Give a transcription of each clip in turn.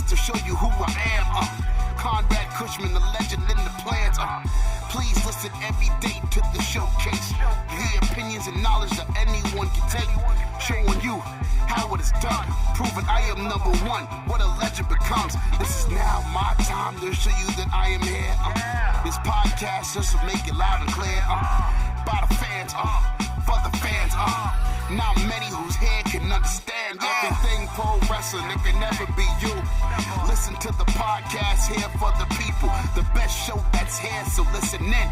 podcast to show you who I am. Conrad Cushman, the legend in the plans. Please listen every day to the showcase. The opinions and knowledge that anyone can take. Showing you how it is done. Proving I am number one. What a legend becomes. This is now my time to show you that I am here. This podcast just to make it loud and clear. By the fans, for the fans. Not many whose head can understand everything pro wrestling. It can never be you. Listen to the podcast here for the people. The best show that's here, so listen in.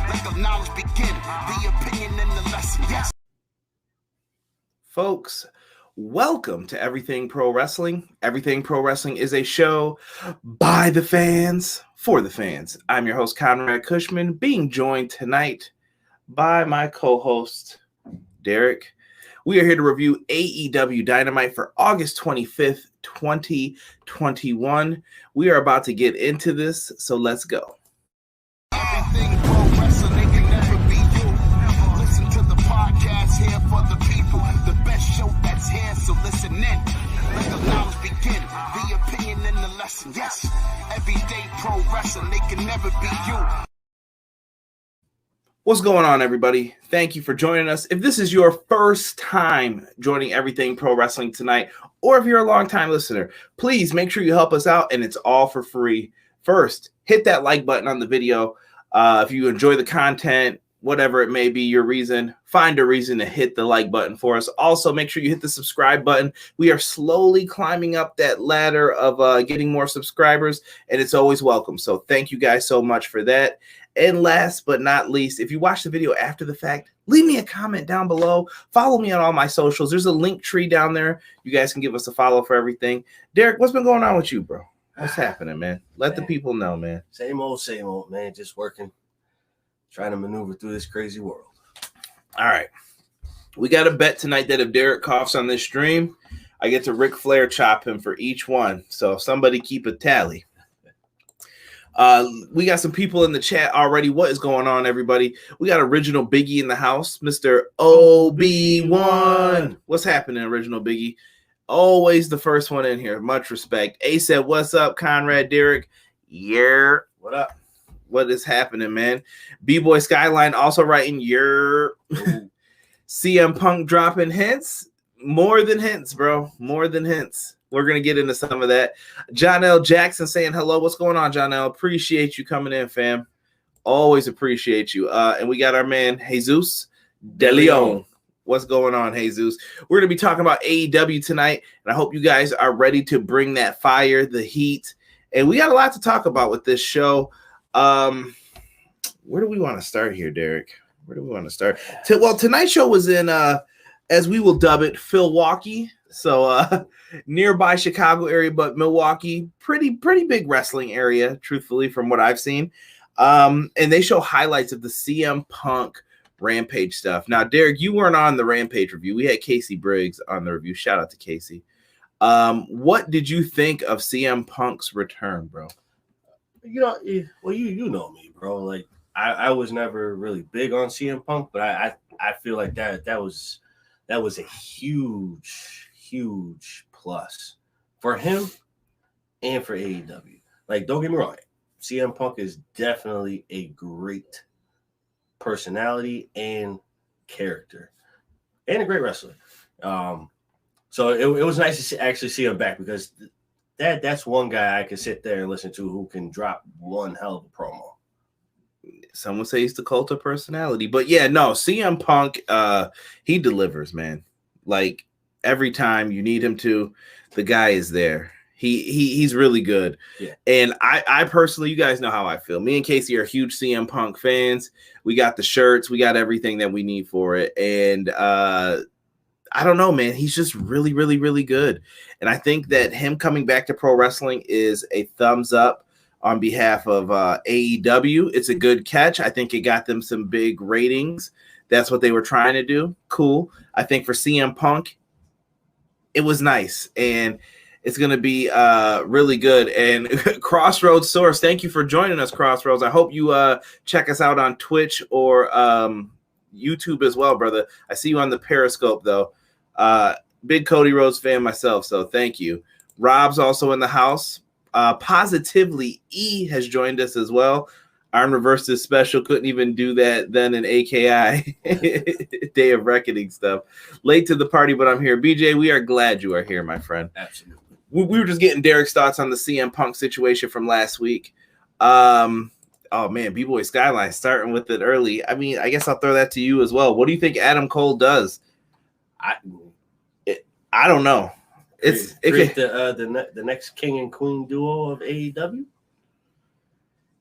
Let the knowledge begin. The opinion and the lesson. Yes. Folks, welcome to Everything Pro Wrestling. Everything Pro Wrestling is a show by the fans, for the fans. I'm your host, Conrad Cushman, being joined tonight by my co-host, Derek. We are here to review AEW Dynamite for August 25th, 2021. We are about to get into this, so let's go. Everything pro wrestling, they can never be you. Listen to the podcast here for the people. The best show that's here, so listen in. Let the knowledge begin. The opinion and the lesson. Yes, everyday pro wrestling, they can never be you. What's going on, everybody? Thank you for joining us. If this is your first time joining Everything Pro Wrestling tonight, or if you're a long-time listener, please make sure you help us out, and it's all for free. First, hit that like button on the video. If you enjoy the content, whatever it may be your reason, find a reason to hit the like button for us. Also, make sure you hit the subscribe button. We are slowly climbing up that ladder of getting more subscribers, and it's always welcome. So thank you guys so much for that. And last but not least, if you watch the video after the fact, leave me a comment down below. Follow me on all my socials. There's a link tree down there. You guys can give us a follow for everything. Derek, what's been going on with you, bro? What's happening, man? Let the people know, man. Same old, man. Just working, trying to maneuver through this crazy world. All right. We got a bet tonight that if Derek coughs on this stream, I get to Ric Flair chop him for each one. So somebody keep a tally. We got some people in the chat already. What is going on, everybody? We got Original Biggie in the house, Mr. OB1. What's happening, Original Biggie? Always the first one in here. Much respect. A said, what's up, Conrad, Derek? Yeah. What up? What is happening, man? B-Boy Skyline also writing, yeah. CM Punk dropping hints. More than hints, bro. More than hints. We're going to get into some of that. John L. Jackson saying hello. What's going on, John L.? Appreciate you coming in, fam. Always appreciate you. And we got our man, Jesus De Leon. What's going on, Jesus? We're going to be talking about AEW tonight, and I hope you guys are ready to bring that fire, the heat. And we got a lot to talk about with this show. Where do we want to start here, Derek? Where do we want to start? Well, tonight's show was in, as we will dub it, Milwaukee. So nearby Chicago area, but Milwaukee, pretty big wrestling area, truthfully, from what I've seen. And they show highlights of the CM Punk Rampage stuff. Now, Derek, you weren't on the Rampage review. We had Casey Briggs on the review. Shout out to Casey. What did you think of CM Punk's return, bro? You know, well, you know me, bro. Like I was never really big on CM Punk, but I feel like that was a huge plus for him and for AEW. Like, don't get me wrong, CM Punk is definitely a great personality and character and a great wrestler. So it was nice to actually see him back, because that's one guy I can sit there and listen to who can drop one hell of a promo. Some would say he's the cult of personality, but yeah, no, CM Punk, he delivers, man. Like, every time you need him to, the guy is there. He's really good. Yeah. And I personally, you guys know how I feel. Me and Casey are huge CM Punk fans. We got the shirts, we got everything that we need for it. And I don't know, man. He's just really, really, really good. And I think that him coming back to pro wrestling is a thumbs up on behalf of AEW. It's a good catch. I think it got them some big ratings. That's what they were trying to do. Cool. I think for CM Punk, it was nice. And it's going to be really good. And Crossroads Source, thank you for joining us, Crossroads. I hope you check us out on Twitch or YouTube as well, brother. I see you on the Periscope, though. Big Cody Rhodes fan myself, so thank you. Rob's also in the house. Positively E has joined us as well. Arm Reverse is special. Couldn't even do that then in AKI. Day of Reckoning stuff. Late to the party, but I'm here. BJ, we are glad you are here, my friend. Absolutely. We were just getting Derek's thoughts on the CM Punk situation from last week. Oh man, B-Boy Skyline starting with it early. I mean, I guess I'll throw that to you as well. What do you think Adam Cole does? I don't know. Create the next king and queen duo of AEW.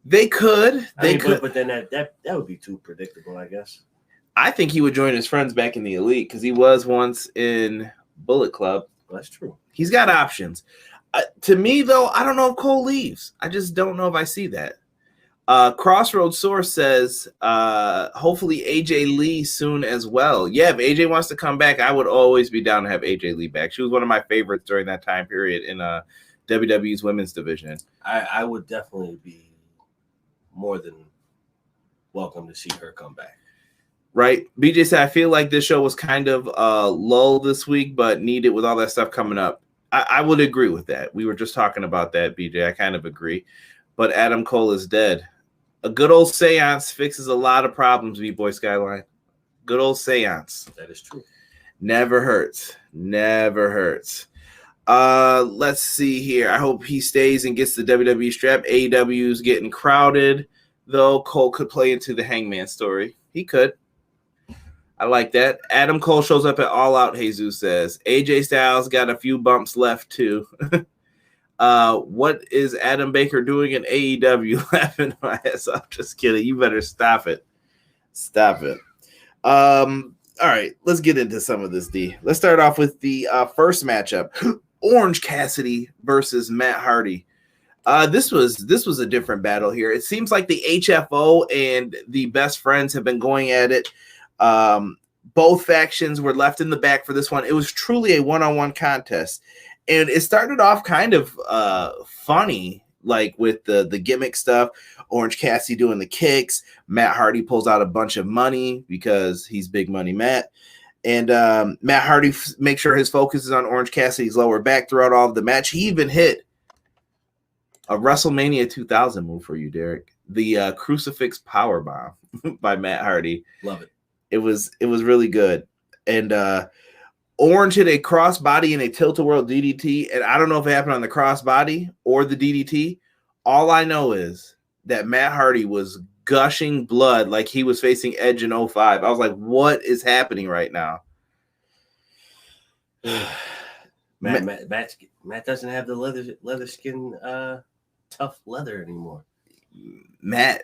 They could. But then that would be too predictable, I guess. I think he would join his friends back in the Elite because he was once in Bullet Club. Well, that's true. He's got options. To me, though, I don't know if Cole leaves. I just don't know if I see that. Crossroads Source says, hopefully AJ Lee soon as well. Yeah, if AJ wants to come back, I would always be down to have AJ Lee back. She was one of my favorites during that time period in WWE's women's division. I would definitely be more than welcome to see her come back. Right. BJ said, I feel like this show was kind of lull this week, but needed with all that stuff coming up. I would agree with that. We were just talking about that, BJ. I kind of agree. But Adam Cole is dead. A good old seance fixes a lot of problems, B-Boy Skyline. Good old seance. That is true. Never hurts. Never hurts. Let's see here. I hope he stays and gets the WWE strap. AEW's getting crowded, though. Cole could play into the Hangman story. He could. I like that. Adam Cole shows up at All Out, Jesus says. AJ Styles got a few bumps left, too. What is Adam Baker doing in AEW? Laughing my ass off. Just kidding. You better stop it. Stop it. All right, let's get into some of this, D. Let's start off with the first matchup. Orange Cassidy versus Matt Hardy. This was a different battle here. It seems like the HFO and the Best Friends have been going at it. Both factions were left in the back for this one. It was truly a one-on-one contest. And it started off kind of funny, like with the gimmick stuff. Orange Cassidy doing the kicks. Matt Hardy pulls out a bunch of money because he's Big Money Matt. And Matt Hardy makes sure his focus is on Orange Cassidy's lower back throughout all of the match. He even hit a WrestleMania 2000 move for you, Derek. The Crucifix Powerbomb by Matt Hardy. Love it. It was really good. And Orange hit a crossbody and a tilt-a-whirl DDT, and I don't know if it happened on the crossbody or the DDT. All I know is that Matt Hardy was gushing blood like he was facing Edge in 05. I was like, what is happening right now? Matt doesn't have the leather skin tough leather anymore. Matt,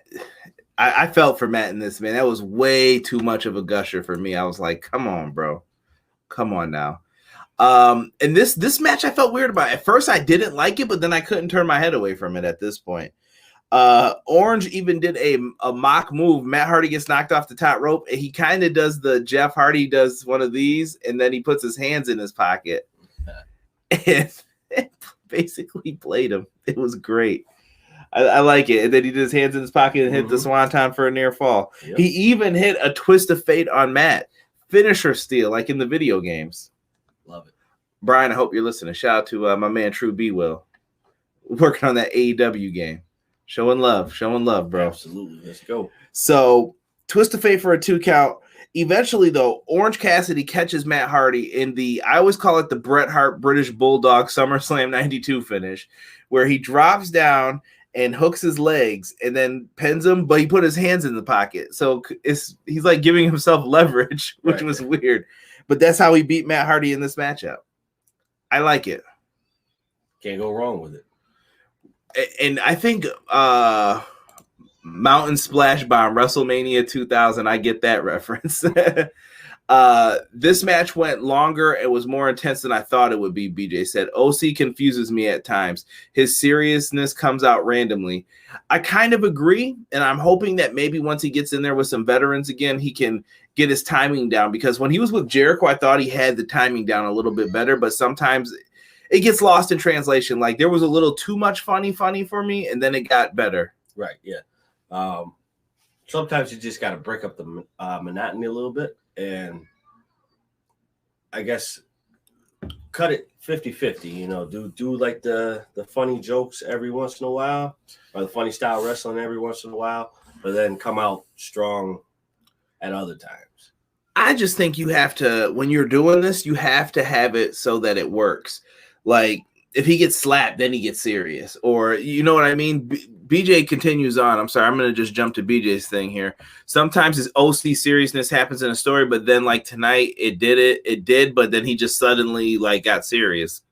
I felt for Matt in this, man. That was way too much of a gusher for me. I was like, come on, bro. Come on now. And this match I felt weird about. At first I didn't like it, but then I couldn't turn my head away from it at this point. Orange even did a mock move. Matt Hardy gets knocked off the top rope, and he kind of does the Jeff Hardy does one of these, and then he puts his hands in his pocket. And it basically played him. It was great. I like it. And then he did his hands in his pocket and hit the swanton for a near fall. Yep. He even hit a twist of fate on Matt. Finisher steal, like in the video games. Love it. Brian, I hope you're listening. Shout out to my man True B Will. Working on that AEW game. Showing love, bro. Absolutely. Let's go. So, twist of fate for a 2 count. Eventually, though, Orange Cassidy catches Matt Hardy in I always call it the Bret Hart British Bulldog SummerSlam 92 finish, where he drops down and hooks his legs and then pins him, but he put his hands in the pocket. So he's like giving himself leverage, which was weird. But that's how he beat Matt Hardy in this matchup. I like it. Can't go wrong with it. And I think Mountain Splash Bomb, WrestleMania 2000, I get that reference. This match went longer. It was more intense than I thought it would be, BJ said. OC confuses me at times. His seriousness comes out randomly. I kind of agree, and I'm hoping that maybe once he gets in there with some veterans again, he can get his timing down, because when he was with Jericho, I thought he had the timing down a little bit better, but sometimes it gets lost in translation. Like, there was a little too much funny for me, and then it got better. Right, yeah. Sometimes you just got to break up the monotony a little bit. And I guess cut it 50-50, you know, do like the funny jokes every once in a while, or the funny style wrestling every once in a while, but then come out strong at other times. I just think you have to, when you're doing this, you have to have it so that it works. Like, if he gets slapped, then he gets serious. Or, you know what I mean? BJ continues on. I'm sorry, I'm going to just jump to BJ's thing here. Sometimes his OC seriousness happens in a story, but then, like, tonight, it did, but then he just suddenly, like, got serious.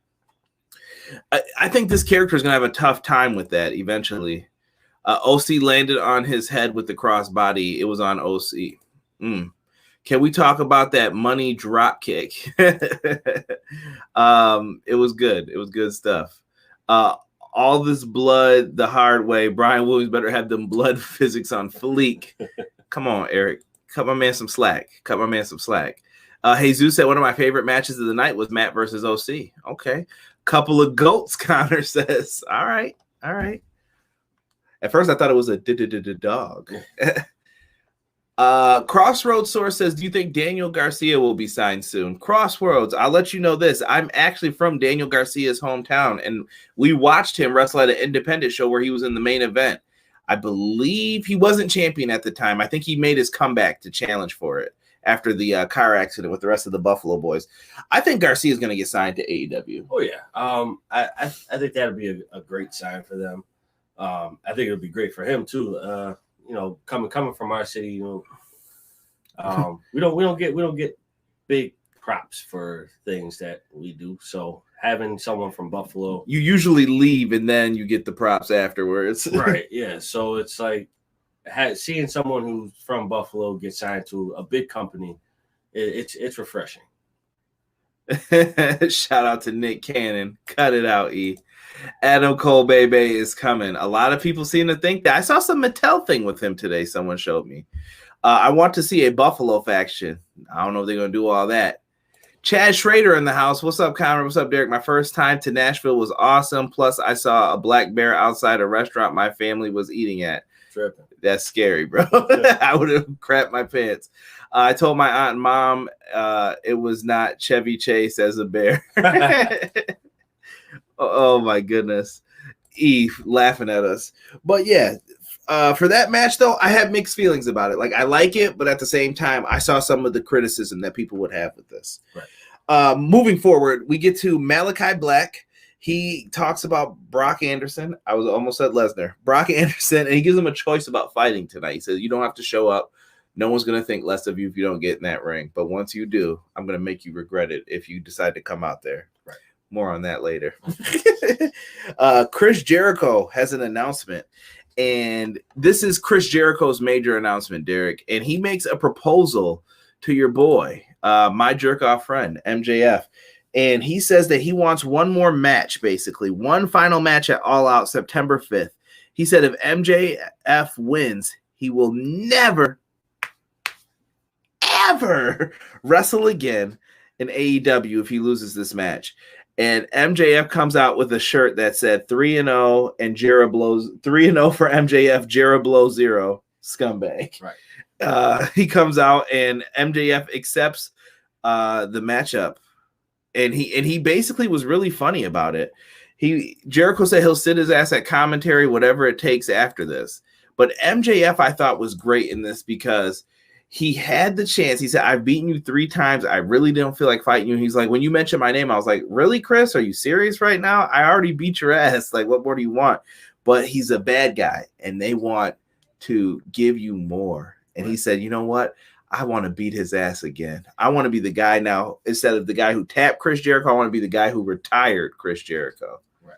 I think this character is going to have a tough time with that eventually. OC landed on his head with the crossbody. It was on OC. Can we talk about that money drop kick? It was good. It was good stuff. All this blood the hard way. Brian Williams better have them blood physics on fleek. Come on, Eric. Cut my man some slack. Jesus said one of my favorite matches of the night was Matt versus OC. Okay. Couple of goats, Connor says. All right. At first I thought it was a dog. Crossroads Source says, do you think Daniel Garcia will be signed soon? Crossroads, I'll let you know this. I'm actually from Daniel Garcia's hometown, and we watched him wrestle at an independent show where he was in the main event. I believe he wasn't champion at the time. I think he made his comeback to challenge for it after the car accident with the rest of the Buffalo Boys. I think Garcia is going to get signed to AEW. Oh, yeah. I think that would be a great sign for them. I think it would be great for him, too. You know, coming from our city, you know, we don't get big props for things that we do. So having someone from Buffalo, you usually leave and then you get the props afterwards, right? Yeah. So it's like seeing someone who's from Buffalo get signed to a big company. It's refreshing. Shout out to Nick Cannon. Cut it out, E. Adam Cole Bebe is coming. A lot of people seem to think that. I saw some Mattel thing with him today. Someone showed me. I want to see a Buffalo faction. I don't know if they're going to do all that. Chad Schrader in the house. What's up, Connor? What's up, Derek? My first time to Nashville was awesome. Plus, I saw a black bear outside a restaurant my family was eating at. Tripping. That's scary, bro. I would have crapped my pants. I told my aunt and mom it was not Chevy Chase as a bear. Oh my goodness. Eve laughing at us. But yeah, for that match though, I have mixed feelings about it. Like, I like it, but at the same time, I saw some of the criticism that people would have with this. Right. Moving forward, we get to Malakai Black. He talks about Brock Anderson. I was almost at Lesnar. Brock Anderson, and he gives him a choice about fighting tonight. He says, you don't have to show up. No one's going to think less of you if you don't get in that ring. But once you do, I'm going to make you regret it if you decide to come out there. Right. More on that later. Chris Jericho has an announcement. And this is Chris Jericho's major announcement, Derek. And he makes a proposal to your boy, my jerk-off friend, MJF. And he says that he wants one more match, basically. One final match at All Out September 5th. He said if MJF wins, he will never, ever wrestle again in AEW if he loses this match. And MJF comes out with a shirt that said 3-0 and Jera blows 3-0 for MJF, Jera blow 0, scumbag. Right. He comes out and MJF accepts the matchup. And he basically was really funny about it. Jericho said he'll sit his ass at commentary, whatever it takes after this. But MJF, I thought, was great in this because he had the chance. He said, I've beaten you 3 times. I really don't feel like fighting you. He's like, when you mentioned my name, I was like, really, Chris? Are you serious right now? I already beat your ass. Like, what more do you want? But he's a bad guy, and they want to give you more. And he said, you know what? I want to beat his ass again. I want to be the guy now. Instead of the guy who tapped Chris Jericho, I want to be the guy who retired Chris Jericho. Right.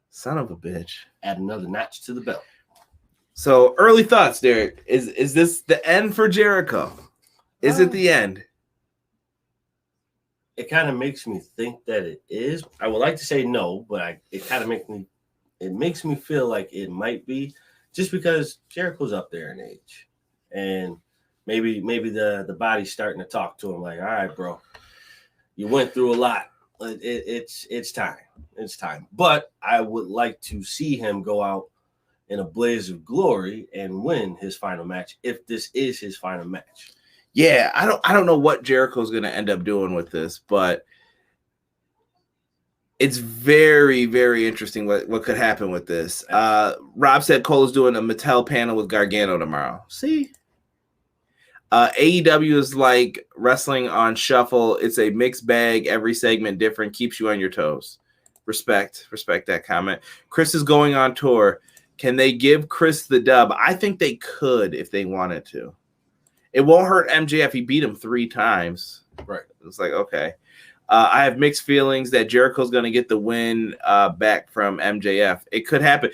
Son of a bitch. Add another notch to the belt. So, early thoughts, Derek. Is this the end for Jericho? Is it the end? It kind of makes me think that it is. I would like to say no, but it kind of makes me feel like it might be, just because Jericho's up there in age. And maybe the body's starting to talk to him like, all right, bro, you went through a lot. It's time. It's time. But I would like to see him go out in a blaze of glory and win his final match, if this is his final match. Yeah, I don't know what Jericho's going to end up doing with this, but It's very, very interesting what could happen with this. Rob said Cole is doing a Mattel panel with Gargano tomorrow. See? AEW is like wrestling on shuffle. It's a mixed bag. Every segment different. Keeps you on your toes. Respect that comment. Chris is going on tour. Can they give Chris the dub? I think they could if they wanted to. It won't hurt MJF. He beat him 3 times. Right. It's like, okay. I have mixed feelings that Jericho's going to get the win back from MJF. It could happen.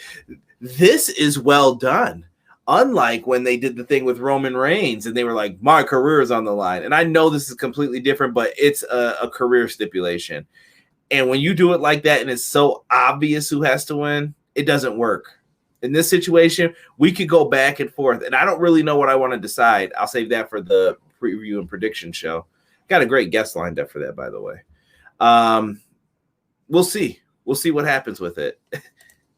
This is well done. Unlike when they did the thing with Roman Reigns and they were like, my career is on the line. And I know this is completely different, but it's a career stipulation. And when you do it like that and it's so obvious who has to win, it doesn't work. In this situation, we could go back and forth. And I don't really know what I want to decide. I'll save that for the preview and prediction show. Got a great guest lined up for that, by the way. We'll see. We'll see what happens with it.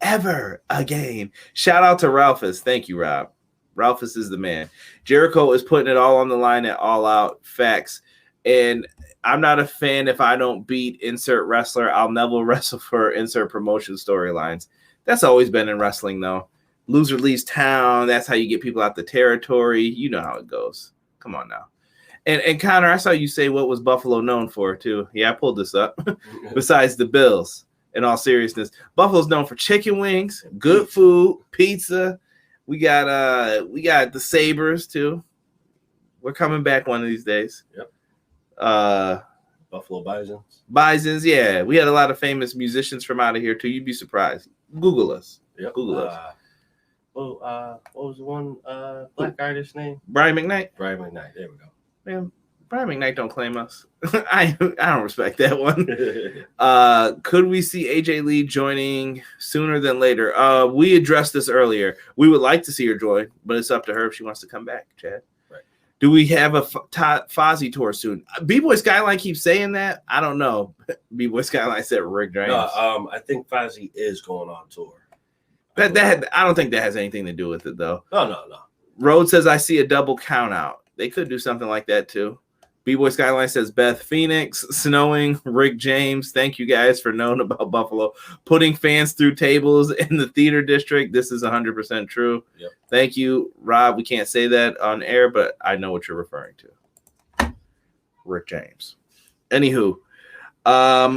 Ever again. Shout out to Ralphus. Thank you, Rob. Ralphus is the man. Jericho is putting it all on the line at All Out. Facts. And I'm not a fan if I don't beat insert wrestler. I'll never wrestle for insert promotion storylines. That's always been in wrestling, though. Loser leaves town. That's how you get people out the territory. You know how it goes. Come on now. And Connor, I saw you say what was Buffalo known for, too. Yeah, I pulled this up. Besides the Bills. In all seriousness, Buffalo's known for chicken wings, good food, pizza. We got the Sabres too. We're coming back one of these days. Yep. Buffalo Bisons, yeah. We had a lot of famous musicians from out of here too. You'd be surprised. Google us. Yep. Google us. What was the one black artist name? Brian McKnight. Brian McKnight. There we go. Man, Brian McKnight don't claim us. I don't respect that one. Could we see AJ Lee joining sooner than later? We addressed this earlier. We would like to see her join, but it's up to her if she wants to come back, Chad. Right. Do we have a Fozzy tour soon? B-Boy Skyline keeps saying that. I don't know. B-Boy Skyline said Rick James. No, I think Fozzy is going on tour. I don't think that has anything to do with it, though. No. Road says, I see a double count out. They could do something like that, too. B-Boy Skyline says Beth Phoenix, snowing, Rick James. Thank you guys for knowing about Buffalo. Putting fans through tables in the theater district. This is 100% true. Yep. Thank you, Rob. We can't say that on air, but I know what you're referring to. Rick James. Anywho.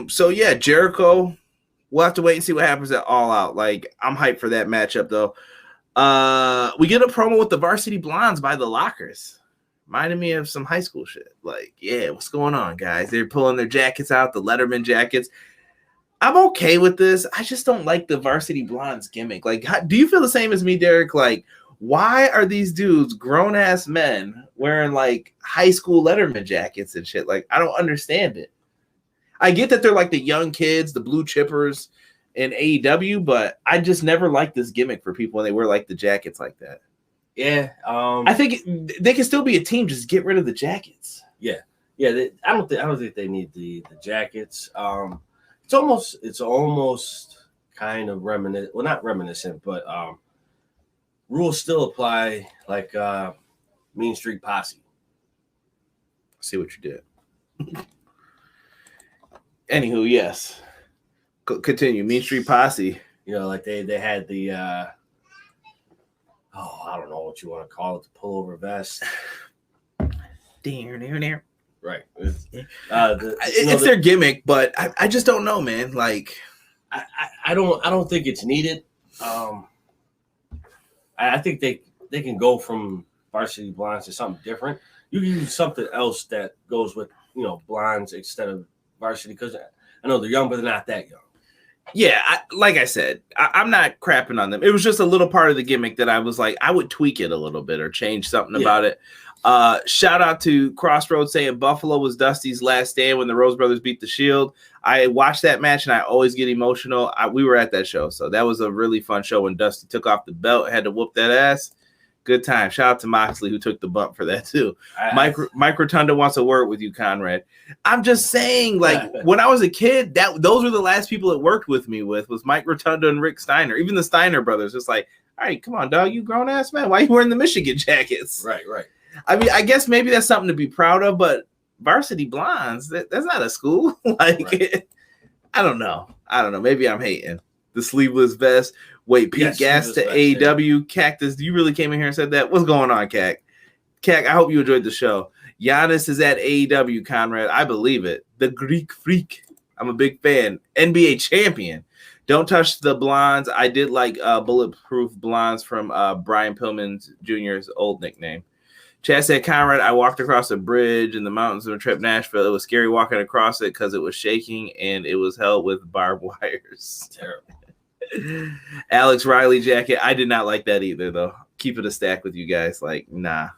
So, yeah, Jericho. We'll have to wait and see what happens at All Out. Like, I'm hyped for that matchup, though. We get a promo with the Varsity Blondes by the Lockers. Reminded me of some high school shit. Like, yeah, what's going on, guys? They're pulling their jackets out, the Letterman jackets. I'm okay with this. I just don't like the Varsity Blondes gimmick. Like, do you feel the same as me, Derek? Like, why are these dudes, grown-ass men, wearing, like, high school Letterman jackets and shit? Like, I don't understand it. I get that they're, like, the young kids, the blue chippers in AEW, but I just never liked this gimmick for people when they wear, like, the jackets like that. Yeah, I think they can still be a team. Just get rid of the jackets. Yeah. I don't think they need the jackets. It's almost kind of reminiscent. Well, not reminiscent, but rules still apply. Like Mean Street Posse. See what you did. Anywho, yes. Continue. Mean Street Posse. You know, like they had the. I don't know what you want to call it, the pullover vest. Right. It's their gimmick, but I just don't know, man. Like, I don't think it's needed. I think they can go from Varsity Blondes to something different. You can use something else that goes with, blondes instead of Varsity, because I know they're young, but they're not that young. Yeah, like I said, I'm not crapping on them. It was just a little part of the gimmick that I was like, I would tweak it a little bit or change something about it. Shout out to Crossroads saying Buffalo was Dusty's last stand when the Rose Brothers beat the Shield. I watched that match and I always get emotional. We were at that show, so that was a really fun show when Dusty took off the belt, had to whoop that ass. Good time. Shout out to Moxley who took the bump for that too. Mike Rotunda wants a word with you, Conrad. I'm just saying, like, when I was a kid, those were the last people it worked with me was Mike Rotunda and Rick Steiner. Even the Steiner brothers. It's like, all right, come on, dog, you grown ass man. Why are you wearing the Michigan jackets? Right. I mean, I guess maybe that's something to be proud of, but Varsity Blondes, that's not a school. Like, right. I don't know. Maybe I'm hating. The sleeveless vest. Wait, Pete Gas to AEW. Cactus, you really came in here and said that? What's going on, Cac? Cac, I hope you enjoyed the show. Giannis is at AEW, Conrad. I believe it. The Greek Freak. I'm a big fan. NBA champion. Don't touch the blondes. I did like bulletproof blondes from Brian Pillman Jr.'s old nickname. Chad said, Conrad, I walked across a bridge in the mountains of a trip Nashville. It was scary walking across it because it was shaking and it was held with barbed wires. Terrible. Alex Riley jacket. I did not like that either, though. Keep it a stack with you guys. Like, nah,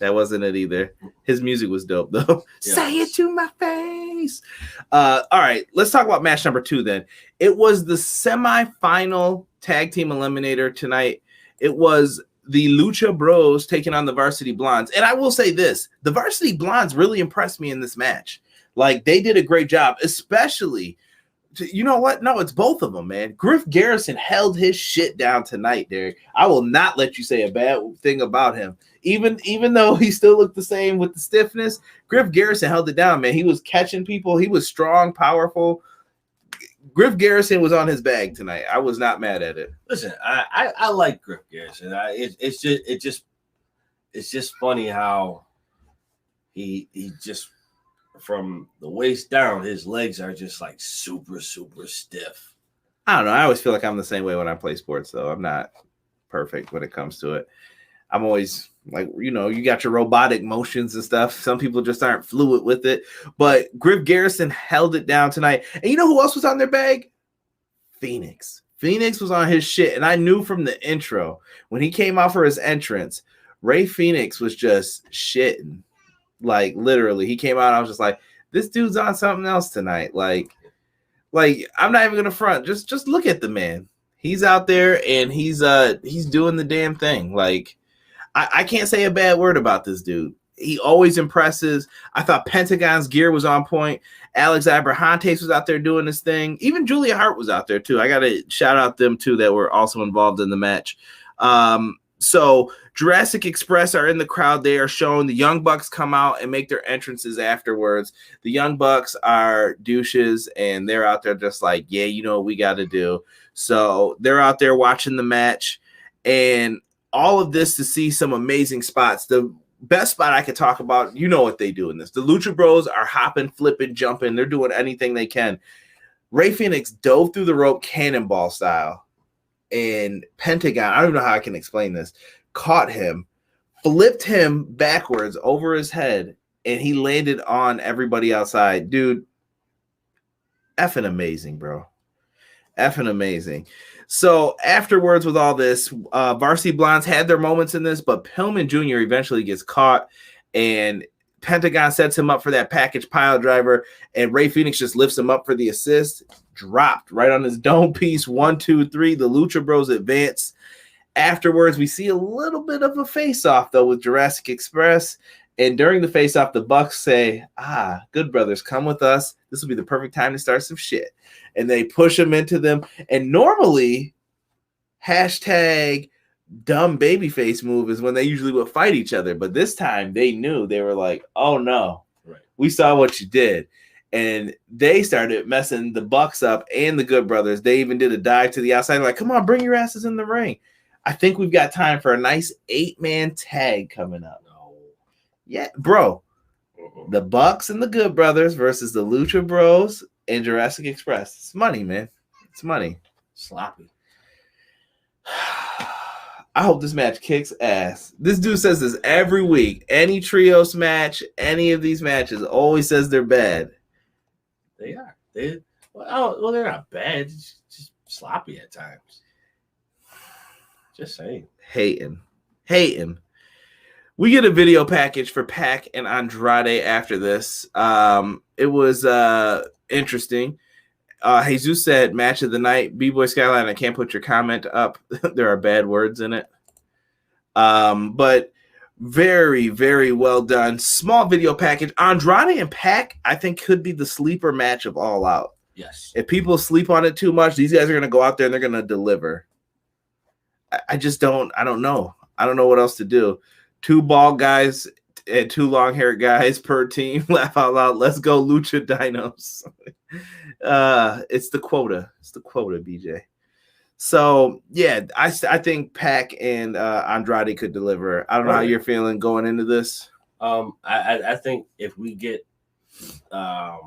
that wasn't it either. His music was dope, though. Yes. Say it to my face. All right, let's talk about match number 2 then. It was the semifinal tag team eliminator tonight. It was the Lucha Bros taking on the Varsity Blondes. And I will say this, the Varsity Blondes really impressed me in this match. Like, they did a great job, especially, you know what? No, it's both of them, man. Griff Garrison held his shit down tonight, Derek. I will not let you say a bad thing about him. Even though he still looked the same with the stiffness, Griff Garrison held it down, man. He was catching people. He was strong, powerful. Griff Garrison was on his bag tonight. I was not mad at it. Listen, I like Griff Garrison. It's just funny how he just from the waist down, his legs are just like super stiff. I don't know. I always feel like I'm the same way when I play sports, though. I'm not perfect when it comes to it. I'm always like, you know, you got your robotic motions and stuff. Some people just aren't fluid with it. But Griff Garrison held it down tonight. And you know who else was on their bag? Phoenix. Phoenix was on his shit. And I knew from the intro, when he came out for his entrance, Ray Phoenix was just shitting. Like, literally. He came out, I was just like, this dude's on something else tonight. Like I'm not even going to front. Just look at the man. He's out there, and he's doing the damn thing. Like, I can't say a bad word about this dude. He always impresses. I thought Pentagon's gear was on point. Alex Abrahantes was out there doing this thing. Even Julia Hart was out there too. I got to shout out them too that were also involved in the match. So Jurassic Express are in the crowd. They are showing the Young Bucks come out and make their entrances afterwards. The Young Bucks are douches, and they're out there just like, yeah, you know what we got to do. So they're out there watching the match, and all of this to see some amazing spots. The best spot I could talk about, you know what they do in this. The Lucha Bros are hopping, flipping, jumping. They're doing anything they can. Ray Phoenix dove through the rope cannonball style, and Pentagon, I don't know how I can explain this, caught him, flipped him backwards over his head, and he landed on everybody outside. Dude, effing amazing, bro. Effing amazing. So afterwards with all this, Varsity Blondes had their moments in this, but Pillman Jr. eventually gets caught, and Pentagon sets him up for that package pile driver, and Ray Phoenix just lifts him up for the assist. Dropped right on his dome piece. 1, 2, 3. The Lucha Bros advance. Afterwards, we see a little bit of a face-off, though, with Jurassic Express. And during the face-off, the Bucks say, good brothers, come with us. This will be the perfect time to start some shit. And they push them into them. And normally, hashtag dumb babyface move is when they usually would fight each other. But this time, they knew. They were like, oh, no. Right. We saw what you did. And they started messing the Bucks up and the Good Brothers. They even did a dive to the outside. Like, come on, bring your asses in the ring. I think we've got time for a nice 8-man tag coming up. Yeah, bro. The Bucks and the Good Brothers versus the Lucha Bros and Jurassic Express. It's money, man. It's money. Sloppy. I hope this match kicks ass. This dude says this every week. Any trios match, any of these matches, always says they're bad. They are. They're not bad. It's just sloppy at times. Just saying. Hating. We get a video package for Pac and Andrade after this. It was interesting. Jesus said, match of the night. B-Boy Skyline, I can't put your comment up. There are bad words in it. But very, very well done. Small video package. Andrade and Pac, I think, could be the sleeper match of All Out. Yes. If people sleep on it too much, these guys are going to go out there and they're going to deliver. I don't know. I don't know what else to do. Two bald guys and 2 long-haired guys per team. Laugh out loud. Let's go, Lucha Dinos. It's the quota. It's the quota, BJ. So, yeah, I think Pac and Andrade could deliver. I don't know how you're feeling going into this. I think if we get the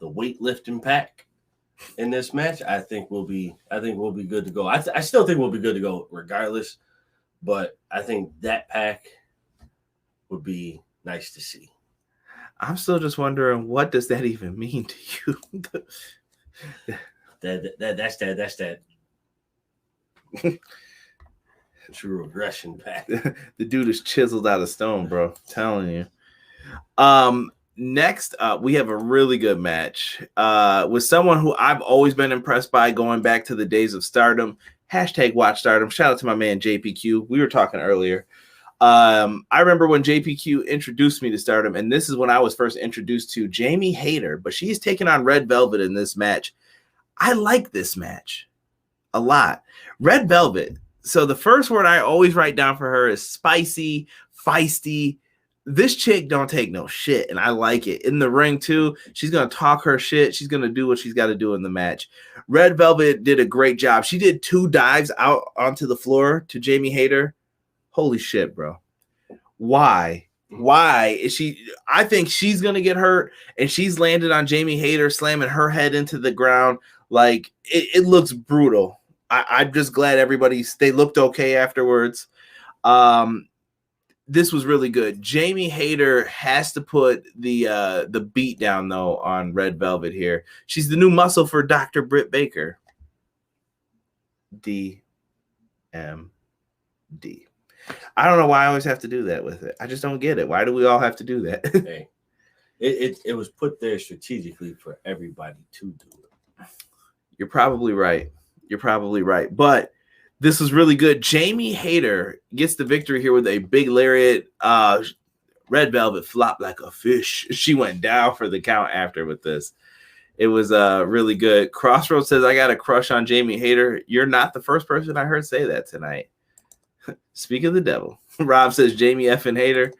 weightlifting Pac in this match, I think we'll be good to go. I still think we'll be good to go regardless, but I think that Pac would be nice to see. I'm still just wondering, what does that even mean to you? That's that true regression Pac. The dude is chiseled out of stone, bro. I'm telling you. Next up, we have a really good match with someone who I've always been impressed by going back to the days of Stardom. #Watch Stardom. Shout out to my man JPQ. We were talking earlier. I remember when JPQ introduced me to Stardom, and this is when I was first introduced to Jamie Hayter, but she's taking on Red Velvet in this match. I like this match a lot. Red Velvet. So the first word I always write down for her is spicy, feisty. This chick don't take no shit, and I like it. In the ring, too, she's going to talk her shit. She's going to do what she's got to do in the match. Red Velvet did a great job. She did 2 dives out onto the floor to Jamie Hayter. Holy shit, bro. Why? Why is she? I think she's going to get hurt, and she's landed on Jamie Hayter, slamming her head into the ground. Like, it looks brutal. I'm just glad they looked okay afterwards. This was really good. Jamie Hayter has to put the beat down, though, on Red Velvet here. She's the new muscle for Dr. Britt Baker. DMD. I don't know why I always have to do that with it. I just don't get it. Why do we all have to do that? Hey, it was put there strategically for everybody to do it. You're probably right. But this was really good. Jamie Hayter gets the victory here with a big lariat. Red Velvet flopped like a fish. She went down for the count after with this. It was really good. Crossroads says, I got a crush on Jamie Hayter. You're not the first person I heard say that tonight. Speak of the devil. Rob says, Jamie effing Hayter.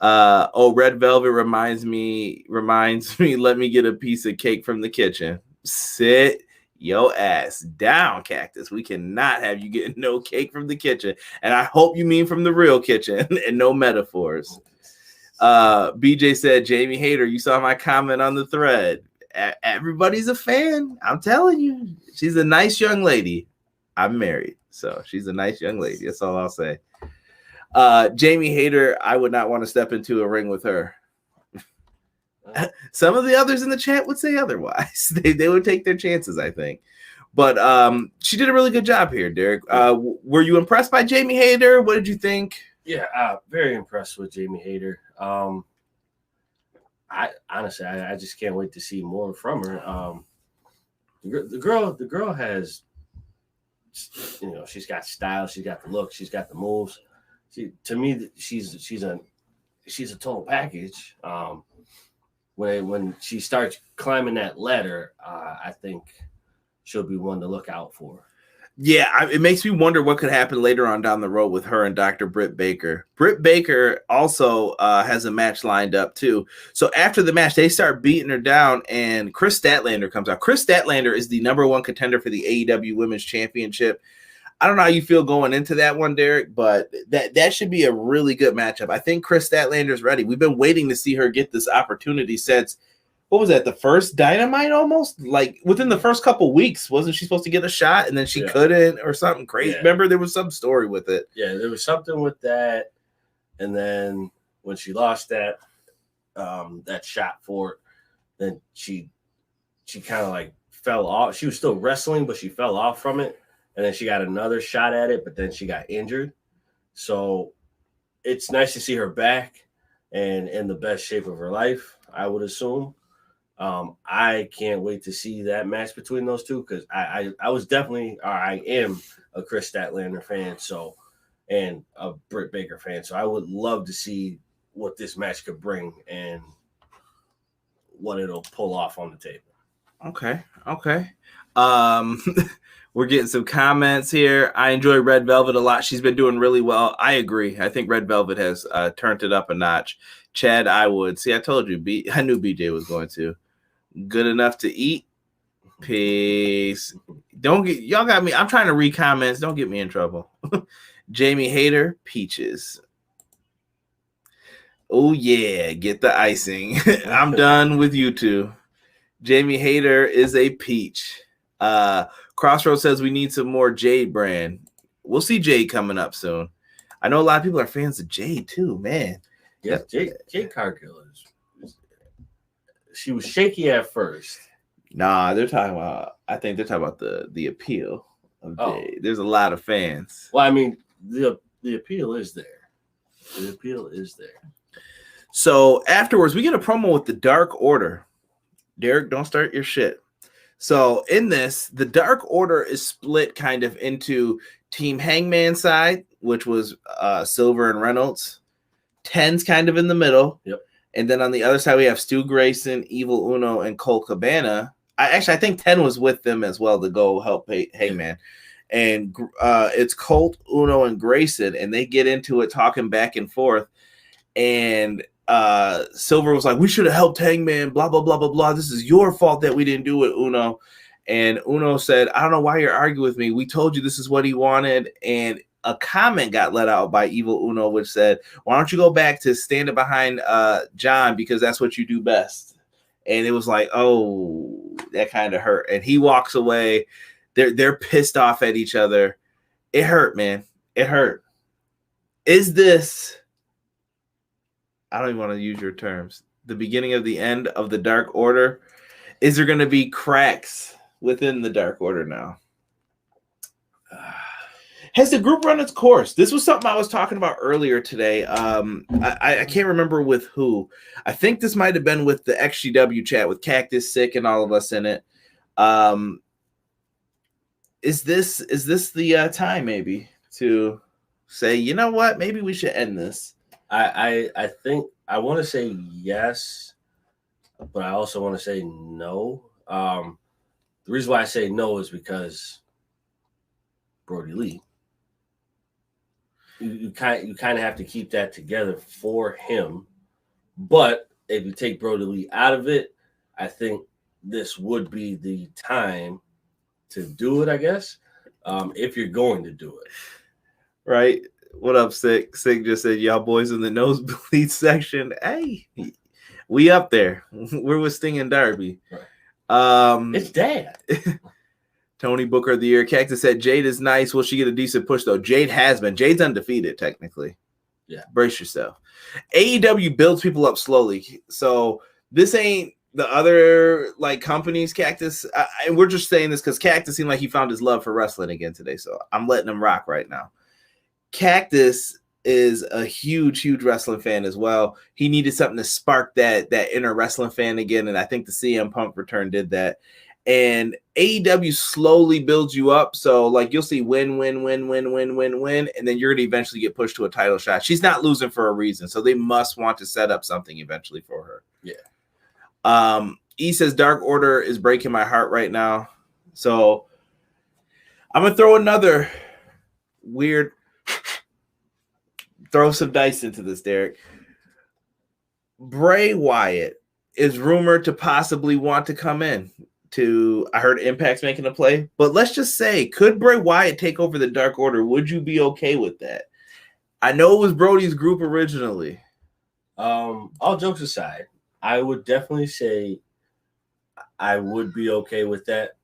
Red Velvet reminds me, let me get a piece of cake from the kitchen. Sit your ass down, Cactus. We cannot have you getting no cake from the kitchen. And I hope you mean from the real kitchen and no metaphors. BJ said, Jamie Hayter, you saw my comment on the thread. Everybody's a fan. I'm telling you. She's a nice young lady. I'm married, so she's a nice young lady. That's all I'll say. Jamie Hayter, I would not want to step into a ring with her. Some of the others in the chat would say otherwise. They would take their chances, I think. But she did a really good job here, Derek. Were you impressed by Jamie Hayter? What did you think? Yeah, very impressed with Jamie Hayter. I honestly just can't wait to see more from her. The girl has, she's got style, she's got the look, she's got the moves. To me, she's a total package. When she starts climbing that ladder, I think she'll be one to look out for. Yeah, it makes me wonder what could happen later on down the road with her and Dr. Britt Baker. Britt Baker also has a match lined up, too. So after the match, they start beating her down, and Chris Statlander comes out. Chris Statlander is the #1 contender for the AEW Women's Championship. I don't know how you feel going into that one, Derek, but that should be a really good matchup. I think Chris Statlander's ready. We've been waiting to see her get this opportunity since, what was that, the first Dynamite almost? Like within the first couple weeks, wasn't she supposed to get a shot and then she couldn't or something crazy? Yeah. Remember, there was some story with it. Yeah, there was something with that. And then when she lost that shot for it, then she kind of like fell off. She was still wrestling, but she fell off from it. And then she got another shot at it, but then she got injured. So it's nice to see her back and in the best shape of her life, I would assume. I can't wait to see that match between those two because I am a Chris Statlander fan, and a Britt Baker fan. So I would love to see what this match could bring and what it'll pull off on the table. Okay. We're getting some comments here. I enjoy Red Velvet a lot. She's been doing really well. I agree. I think Red Velvet has turned it up a notch. Chad, I would. See, I told you. I knew BJ was going to. Good enough to eat. Peace. Y'all got me. I'm trying to read comments. Don't get me in trouble. Jamie Hayter, peaches. Oh, yeah. Get the icing. I'm done with you two. Jamie Hayter is a peach. Crossroads says we need some more Jade brand. We'll see Jade coming up soon. I know a lot of people are fans of Jade too, man. Yes, Jade Cargill she was shaky at first. Nah, I think they're talking about the appeal of Jade. There's a lot of fans. Well, I mean, the appeal is there. The appeal is there. So afterwards, we get a promo with the Dark Order. Derek, don't start your shit. So in this, the Dark Order is split kind of into Team Hangman side, which was Silver and Reynolds. 10's kind of in the middle. Yep. And then on the other side, we have Stu Grayson, Evil Uno, and Colt Cabana. I think 10 was with them as well to go help Hangman. And it's Colt, Uno, and Grayson, and they get into it talking back and forth. And Silver was like, we should have helped Hangman, blah, blah, blah, blah, blah. This is your fault that we didn't do it, Uno. And Uno said, I don't know why you're arguing with me. We told you this is what he wanted. And a comment got let out by Evil Uno, which said, why don't you go back to standing behind John because that's what you do best. And it was like, oh, that kind of hurt. And he walks away. They're pissed off at each other. It hurt, man. It hurt. Is this... I don't even want to use your terms. The beginning of the end of the Dark Order. Is there going to be cracks within the Dark Order now? Has the group run its course? This was something I was talking about earlier today. I can't remember with who. I think this might have been with the XGW chat with Cactus, Sick, and all of us in it. Is this the time maybe to say, you know what? Maybe we should end this. I think I want to say yes, but I also want to say no. The reason why I say no is because Brody Lee. You kind of have to keep that together for him. But if you take Brody Lee out of it, I think this would be the time to do it, I guess, if you're going to do it. Right. What up, Sick? Sick just said, y'all boys in the nosebleed section. Hey, we up there. We're with Sting and Darby. Right. It's Dad. Tony Booker of the Year. Cactus said, Jade is nice. Will she get a decent push, though? Jade has been. Jade's undefeated, technically. Yeah. Brace yourself. AEW builds people up slowly. So this ain't the other companies, Cactus. And we're just saying this because Cactus seemed like he found his love for wrestling again today. So I'm letting him rock right now. Cactus is a huge wrestling fan as well. He needed something to spark that inner wrestling fan again, and I think the CM Punk return did that. And AEW slowly builds you up, so you'll see win, and then you're gonna eventually get pushed to a title shot. She's not losing for a reason, so they must want to set up something eventually for her. Yeah. E says Dark Order is breaking my heart right now, so I'm gonna throw another weird. Throw some dice into this, Derek. Bray Wyatt is rumored to possibly want to come in to, I heard Impact's making a play, but let's just say, could Bray Wyatt take over the Dark Order? Would you be okay with that? I know it was Brody's group originally. All jokes aside, I would definitely say I would be okay with that.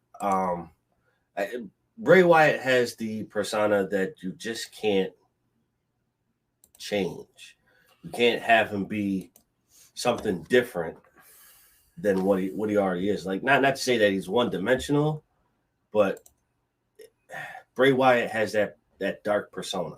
Bray Wyatt has the persona that you just can't change. You can't have him be something different than what he already is. Not to say that he's one-dimensional, but Bray Wyatt has that dark persona.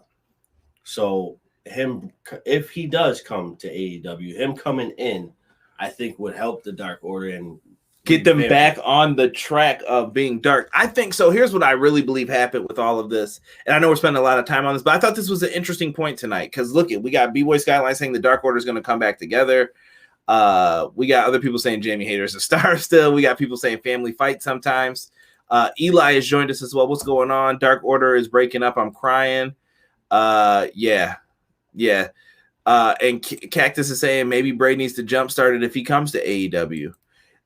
So him, if he does come to AEW, him coming in, I think would help the Dark Order and get them back on the track of being dark. I think so. Here's what I really believe happened with all of this. And I know we're spending a lot of time on this, but I thought this was an interesting point tonight because look, we got B-Boy Skyline saying the Dark Order is going to come back together. We got other people saying Jamie Hayter is a star still. We got people saying family fight sometimes. Eli has joined us as well. What's going on? Dark Order is breaking up. I'm crying. Yeah. And Cactus is saying maybe Bray needs to jumpstart it if he comes to AEW.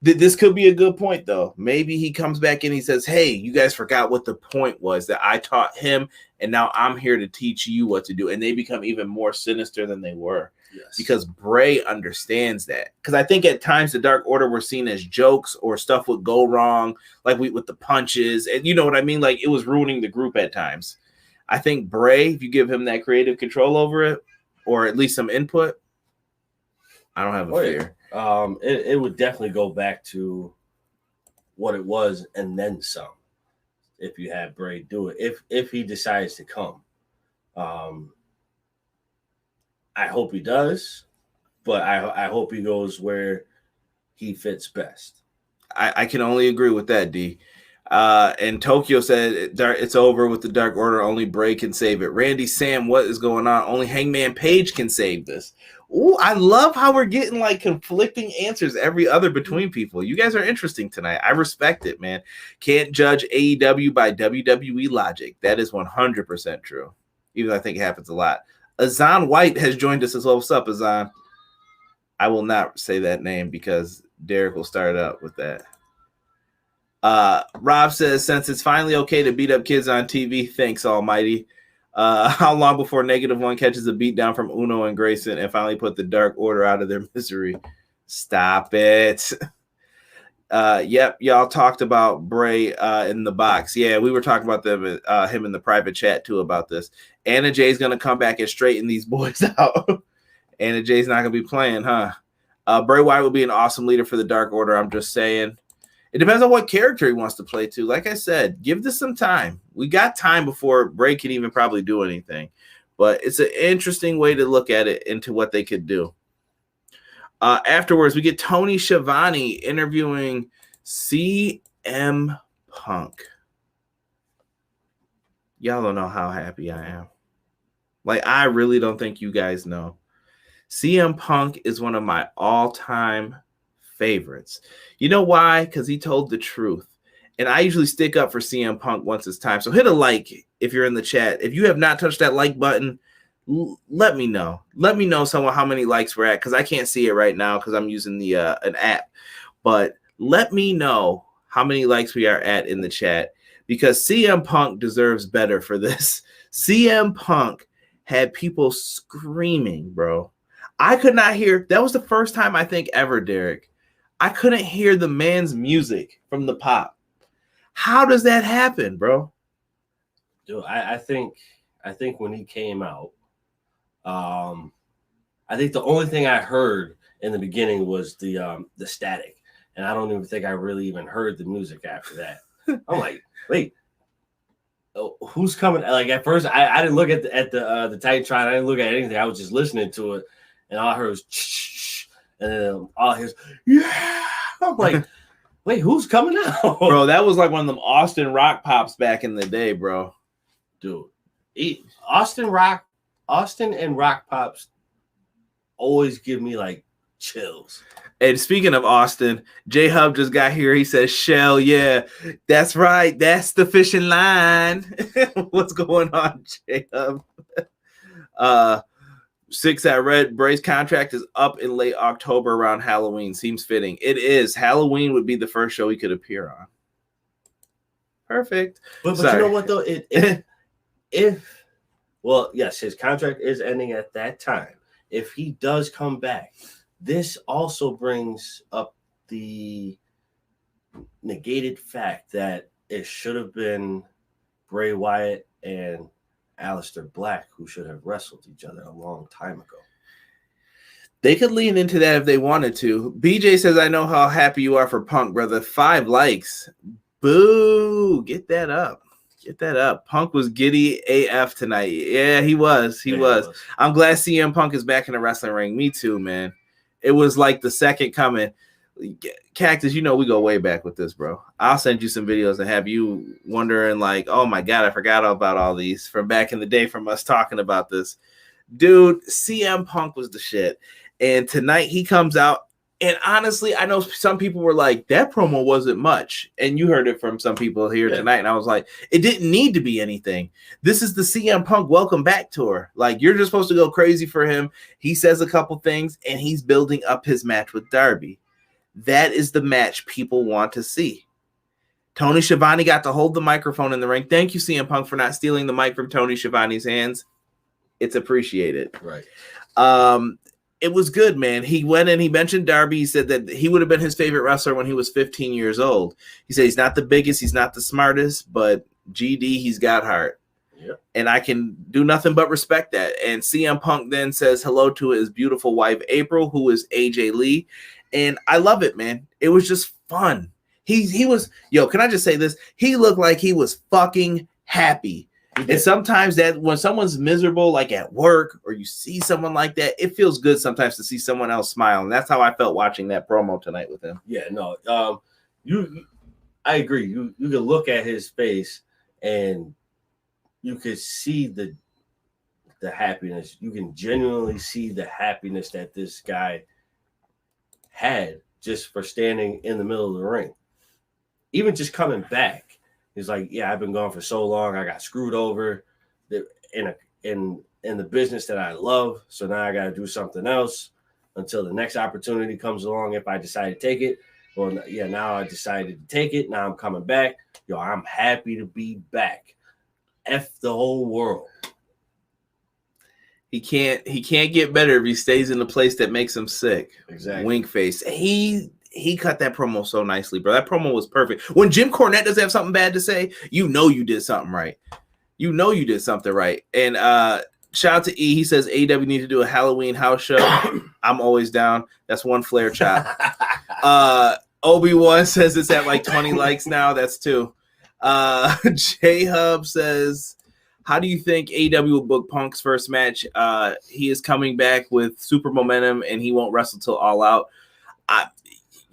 This could be a good point, though. Maybe he comes back and he says, hey, you guys forgot what the point was, that I taught him, and now I'm here to teach you what to do. And they become even more sinister than they were. Yes. Because Bray understands that. Because I think at times the Dark Order were seen as jokes or stuff would go wrong, like with the punches. And you know what I mean? Like, it was ruining the group at times. I think Bray, if you give him that creative control over it, or at least some input, I don't have a fear. It would definitely go back to what it was and then some. If you had Bray do it, if he decides to come, I hope he does, but I hope he goes where he fits best. I can only agree with that, D. And Tokyo said it's over with the Dark Order. Only Bray can save it. Randy Sam, what is going on? Only Hangman Page can save this. Ooh, I love how we're getting like conflicting answers every other between people. You guys are interesting tonight. I respect it, man. Can't judge AEW by WWE logic. That is 100% true. Even though I think it happens a lot. Azan White has joined us as well. What's up, Azan? I will not say that name because Derek will start up with that. Rob says, since it's finally okay to beat up kids on TV, thanks almighty. How long before -1 catches a beat down from Uno and Grayson and finally put the Dark Order out of their misery? Stop it. Yep, y'all talked about Bray in the box. Yeah, we were talking about him in the private chat too about this. Anna Jay's gonna come back and straighten these boys out. Anna Jay's not gonna be playing, huh? Bray Wyatt will be an awesome leader for the Dark Order. I'm just saying. It depends on what character he wants to play to. Like I said, give this some time. We got time before Bray can even probably do anything. But it's an interesting way to look at it into what they could do. Afterwards, we get Tony Schiavone interviewing CM Punk. Y'all don't know how happy I am. Like, I really don't think you guys know. CM Punk is one of my all-time favorites. You know why? Because he told the truth. And I usually stick up for CM Punk once it's time. So hit a like if you're in the chat. If you have not touched that like button, let me know. Let me know how many likes we're at, because I can't see it right now because I'm using the an app. But let me know how many likes we are at in the chat, because CM Punk deserves better for this. CM Punk had people screaming, bro. I could not hear. That was the first time I think ever, Derek, I couldn't hear the man's music from the pop. How does that happen, bro? Dude, I think when he came out, I think the only thing I heard in the beginning was the static, and I don't even think I really even heard the music after that. I'm like, wait, who's coming? Like at first, I didn't look at the Titantron. I didn't look at anything. I was just listening to it, and all I heard was shh, and then all I heard was, yeah. I'm like, wait, who's coming out? Bro, that was like one of them Austin Rock pops back in the day, bro. Dude, Austin and Rock pops always give me like chills. And speaking of Austin, J Hub just got here. He says, Shell, yeah, that's right. That's the fishing line. What's going on, J Hub? 6 I read Bray's contract is up in late October around Halloween. Seems fitting. It is. Halloween would be the first show he could appear on. Perfect. But you know what though? Well, yes, his contract is ending at that time. If he does come back, this also brings up the negated fact that it should have been Bray Wyatt and Aleister Black who should have wrestled each other a long time ago. They could lean into that if they wanted to. BJ says, I know how happy you are for Punk, brother. 5 likes. Boo. Get that up. Get that up. Punk was giddy AF tonight. Yeah, he was. He was. I'm glad CM Punk is back in the wrestling ring. Me too, man. It was like the second coming. Cactus, you know we go way back with this, bro. I'll send you some videos and have you wondering like, oh my God, I forgot about all these from back in the day from us talking about this. Dude, CM Punk was the shit. And tonight he comes out And honestly, I know some people were like, that promo wasn't much. And you heard it from some people here tonight. And I was like, it didn't need to be anything. This is the CM Punk Welcome Back tour. Like, you're just supposed to go crazy for him. He says a couple things, and he's building up his match with Darby. That is the match people want to see. Tony Schiavone got to hold the microphone in the ring. Thank you, CM Punk, for not stealing the mic from Tony Schiavone's hands. It's appreciated. Right. It was good, man. He went and he mentioned Darby. He said that he would have been his favorite wrestler when he was 15 years old. He said he's not the biggest, he's not the smartest, but GD, he's got heart. Yep. And I can do nothing but respect that. And CM Punk then says hello to his beautiful wife, April, who is AJ Lee. And I love it, man. It was just fun. He was, can I just say this? He looked like he was fucking happy. And sometimes that when someone's miserable, like at work, or you see someone like that, it feels good sometimes to see someone else smile. And that's how I felt watching that promo tonight with him. Yeah, no, I agree. You can look at his face and you could see the happiness. You can genuinely see the happiness that this guy had just for standing in the middle of the ring. Even just coming back. He's like, yeah, I've been gone for so long. I got screwed over in the business that I love. So now I got to do something else until the next opportunity comes along. If I decide to take it, well, yeah, now I decided to take it. Now I'm coming back. I'm happy to be back. F the whole world. He can't get better if he stays in a place that makes him sick. Exactly. Wink face. He cut that promo so nicely, bro. That promo was perfect. When Jim Cornette doesn't have something bad to say, you did something right. You did something right. And shout out to E. He says AEW need to do a Halloween house show. I'm always down. That's one flare chop. Obi-Wan says it's at like 20 likes now. That's 2. J-Hub says, how do you think AEW will book Punk's first match? He is coming back with super momentum, and he won't wrestle till All Out.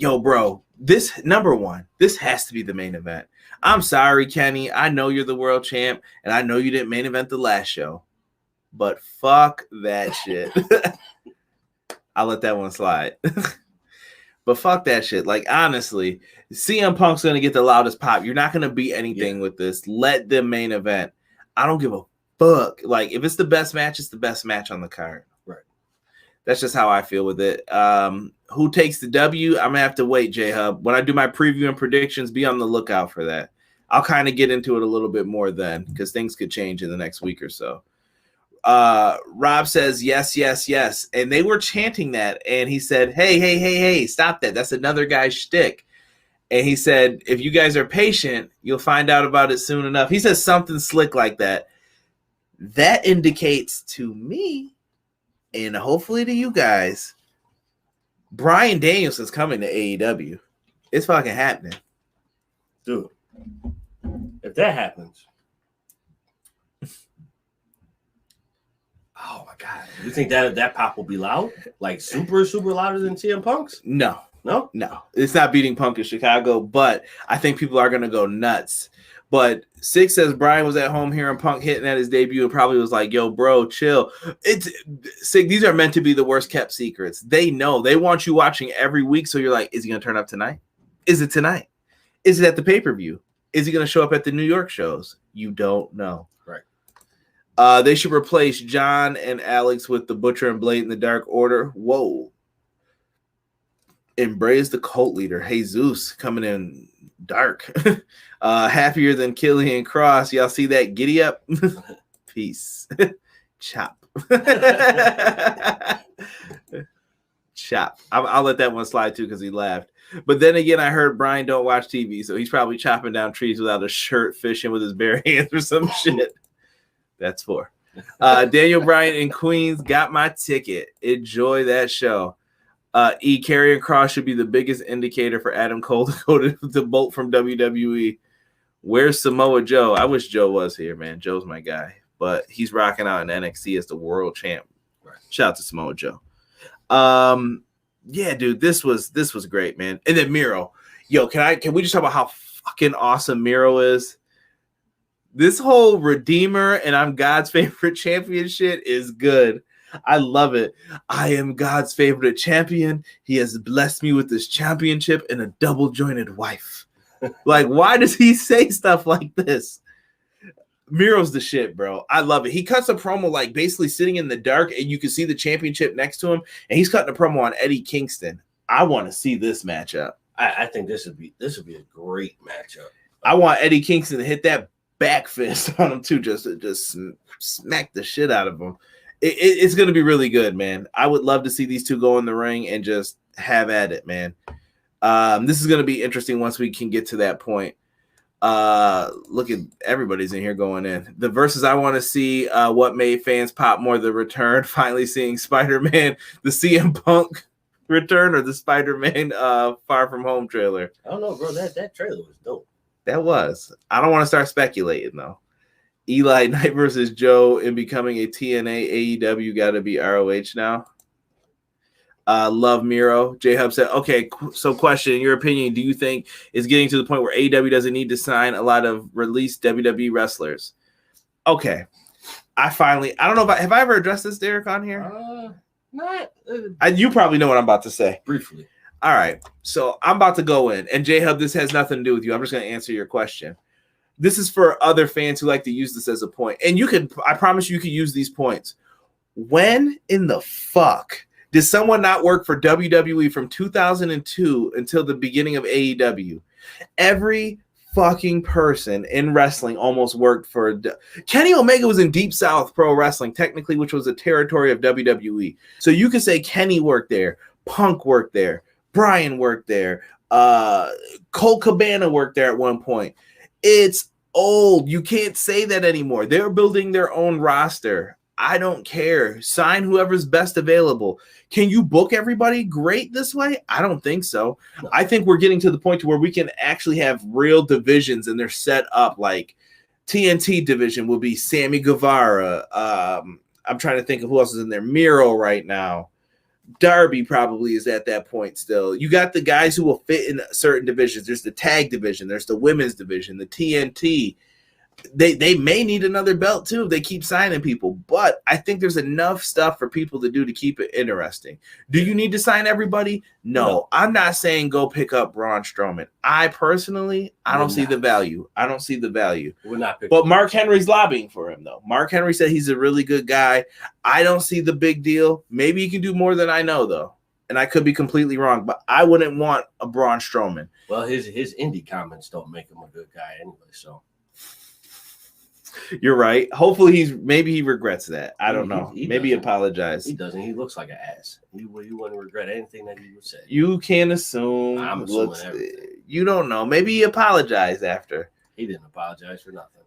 Bro, this has to be the main event. I'm sorry, Kenny. I know you're the world champ, and I know you didn't main event the last show, but fuck that shit. I'll let that one slide. But fuck that shit. Like, honestly, CM Punk's going to get the loudest pop. You're not going to beat anything with this. Let them main event. I don't give a fuck. Like, if it's the best match, it's the best match on the card. Right. That's just how I feel with it. Who takes the W? I'm going to have to wait, J-Hub. When I do my preview and predictions, be on the lookout for that. I'll kind of get into it a little bit more then because things could change in the next week or so. Rob says, yes, yes, yes. And they were chanting that. And he said, hey, stop that. That's another guy's shtick. And he said, if you guys are patient, you'll find out about it soon enough. He says something slick like that. That indicates to me, and hopefully to you guys, Bryan Danielson's coming to AEW. It's fucking happening. Dude, if that happens, oh my God. You think that pop will be loud? Like super, super louder than CM Punk's? No. No? No. It's not beating Punk in Chicago, but I think people are going to go nuts. But Six says Bryan was at home hearing Punk hitting at his debut and probably was like, yo, bro, chill. These are meant to be the worst kept secrets. They know. They want you watching every week. So you're like, is he going to turn up tonight? Is it tonight? Is it at the pay-per-view? Is he going to show up at the New York shows? You don't know. Right. They should replace John and Alex with the Butcher and Blade in the Dark Order. Whoa. Embrace the cult leader. Jesus coming in dark. Happier than Killian Cross. Y'all see that? Giddy up. Peace. Chop. Chop. I'll let that one slide too because he laughed. But then again, I heard Bryan don't watch TV, so he's probably chopping down trees without a shirt, fishing with his bare hands or some shit. That's 4. Daniel Bryan in Queens got my ticket. Enjoy that show. Karrion Kross should be the biggest indicator for Adam Cole to go to bolt from WWE. Where's Samoa Joe? I wish Joe was here, man. Joe's my guy, but he's rocking out in NXT as the world champ. Right. Shout out to Samoa Joe. Yeah, dude, this was great, man. And then Miro, can we just talk about how fucking awesome Miro is? This whole Redeemer and I'm God's favorite champion shit is good. I love it. I am God's favorite champion. He has blessed me with this championship and a double-jointed wife. Like, why does he say stuff like this? Miro's the shit, bro. I love it. He cuts a promo like basically sitting in the dark, and you can see the championship next to him, and he's cutting a promo on Eddie Kingston. I want to see this matchup. I think this would be a great matchup. I want Eddie Kingston to hit that back fist on him too, just smack the shit out of him. It's going to be really good, man. I would love to see these two go in the ring and just have at it, man. This is going to be interesting once we can get to that point. Look at everybody's in here going in. The verses I want to see, what made fans pop more, the return, finally seeing Spider-Man, the CM Punk return, or the Spider-Man Far From Home trailer. I don't know, bro. That trailer was dope. That was. I don't want to start speculating though. Eli Knight versus Joe in becoming a TNA AEW got to be ROH now. Love Miro. J Hub said, okay, so question, in your opinion, do you think it's getting to the point where AEW doesn't need to sign a lot of released WWE wrestlers? Okay. I don't know have I ever addressed this, Derek, on here? Not. You probably know what I'm about to say. Briefly. All right. So I'm about to go in. And J Hub, this has nothing to do with you. I'm just going to answer your question. This is for other fans who like to use this as a point. And I promise you could use these points. When in the fuck did someone not work for WWE from 2002 until the beginning of AEW? Every fucking person in wrestling almost worked for Kenny Omega was in Deep South Pro Wrestling, technically, which was a territory of WWE. So you could say Kenny worked there, Punk worked there, Bryan worked there, Colt Cabana worked there at one point. It's old. You can't say that anymore. They're building their own roster. I don't care. Sign whoever's best available. Can you book everybody great this way? I don't think so. No. I think we're getting to the point to where we can actually have real divisions, and they're set up like TNT division will be Sammy Guevara. I'm trying to think of who else is in there. Miro right now. Darby probably is at that point still. You got the guys who will fit in certain divisions. There's the tag division. There's the women's division, the TNT. They may need another belt too. They keep signing people, but I think there's enough stuff for people to do to keep it interesting. Do you need to sign everybody? No. I'm not saying go pick up Braun Strowman. I personally, I don't see the value. I don't see the value. We're not. But Mark Henry's lobbying for him though. Mark Henry said he's a really good guy. I don't see the big deal. Maybe he can do more than I know though. And I could be completely wrong, but I wouldn't want a Braun Strowman. Well, his indie comments don't make him a good guy anyway, so. You're right. Hopefully maybe he regrets that. I don't know. Maybe he apologized. He doesn't. He looks like an ass. He wouldn't regret anything that he would say. You can't assume. I'm assuming everything. You don't know. Maybe he apologized after. He didn't apologize for nothing.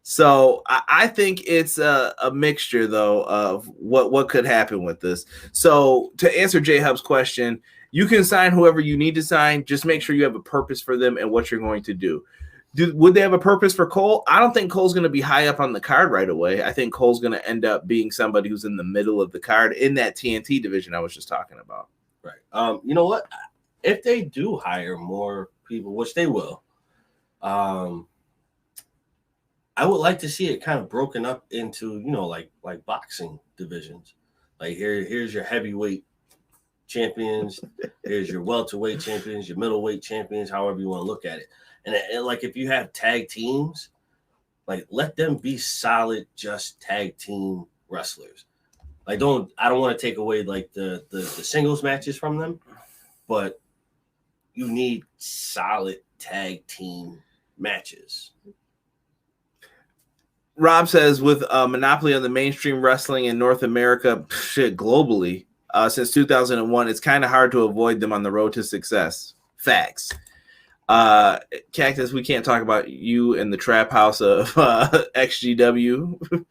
So I think it's a mixture though of what could happen with this. So to answer J Hub's question, you can sign whoever you need to sign. Just make sure you have a purpose for them and what you're going to do. Would they have a purpose for Cole? I don't think Cole's going to be high up on the card right away. I think Cole's going to end up being somebody who's in the middle of the card in that TNT division I was just talking about. Right. You know what? If they do hire more people, which they will, I would like to see it kind of broken up into, like boxing divisions. Like here's your heavyweight champions, here's your welterweight champions, your middleweight champions, however you want to look at it. And like if you have tag teams, like let them be solid, just tag team wrestlers. Like I don't want to take away like the singles matches from them, but you need solid tag team matches. Rob says with a monopoly on the mainstream wrestling in North America, globally, since 2001, it's kind of hard to avoid them on the road to success. Facts. Cactus, we can't talk about you in the trap house of XGW.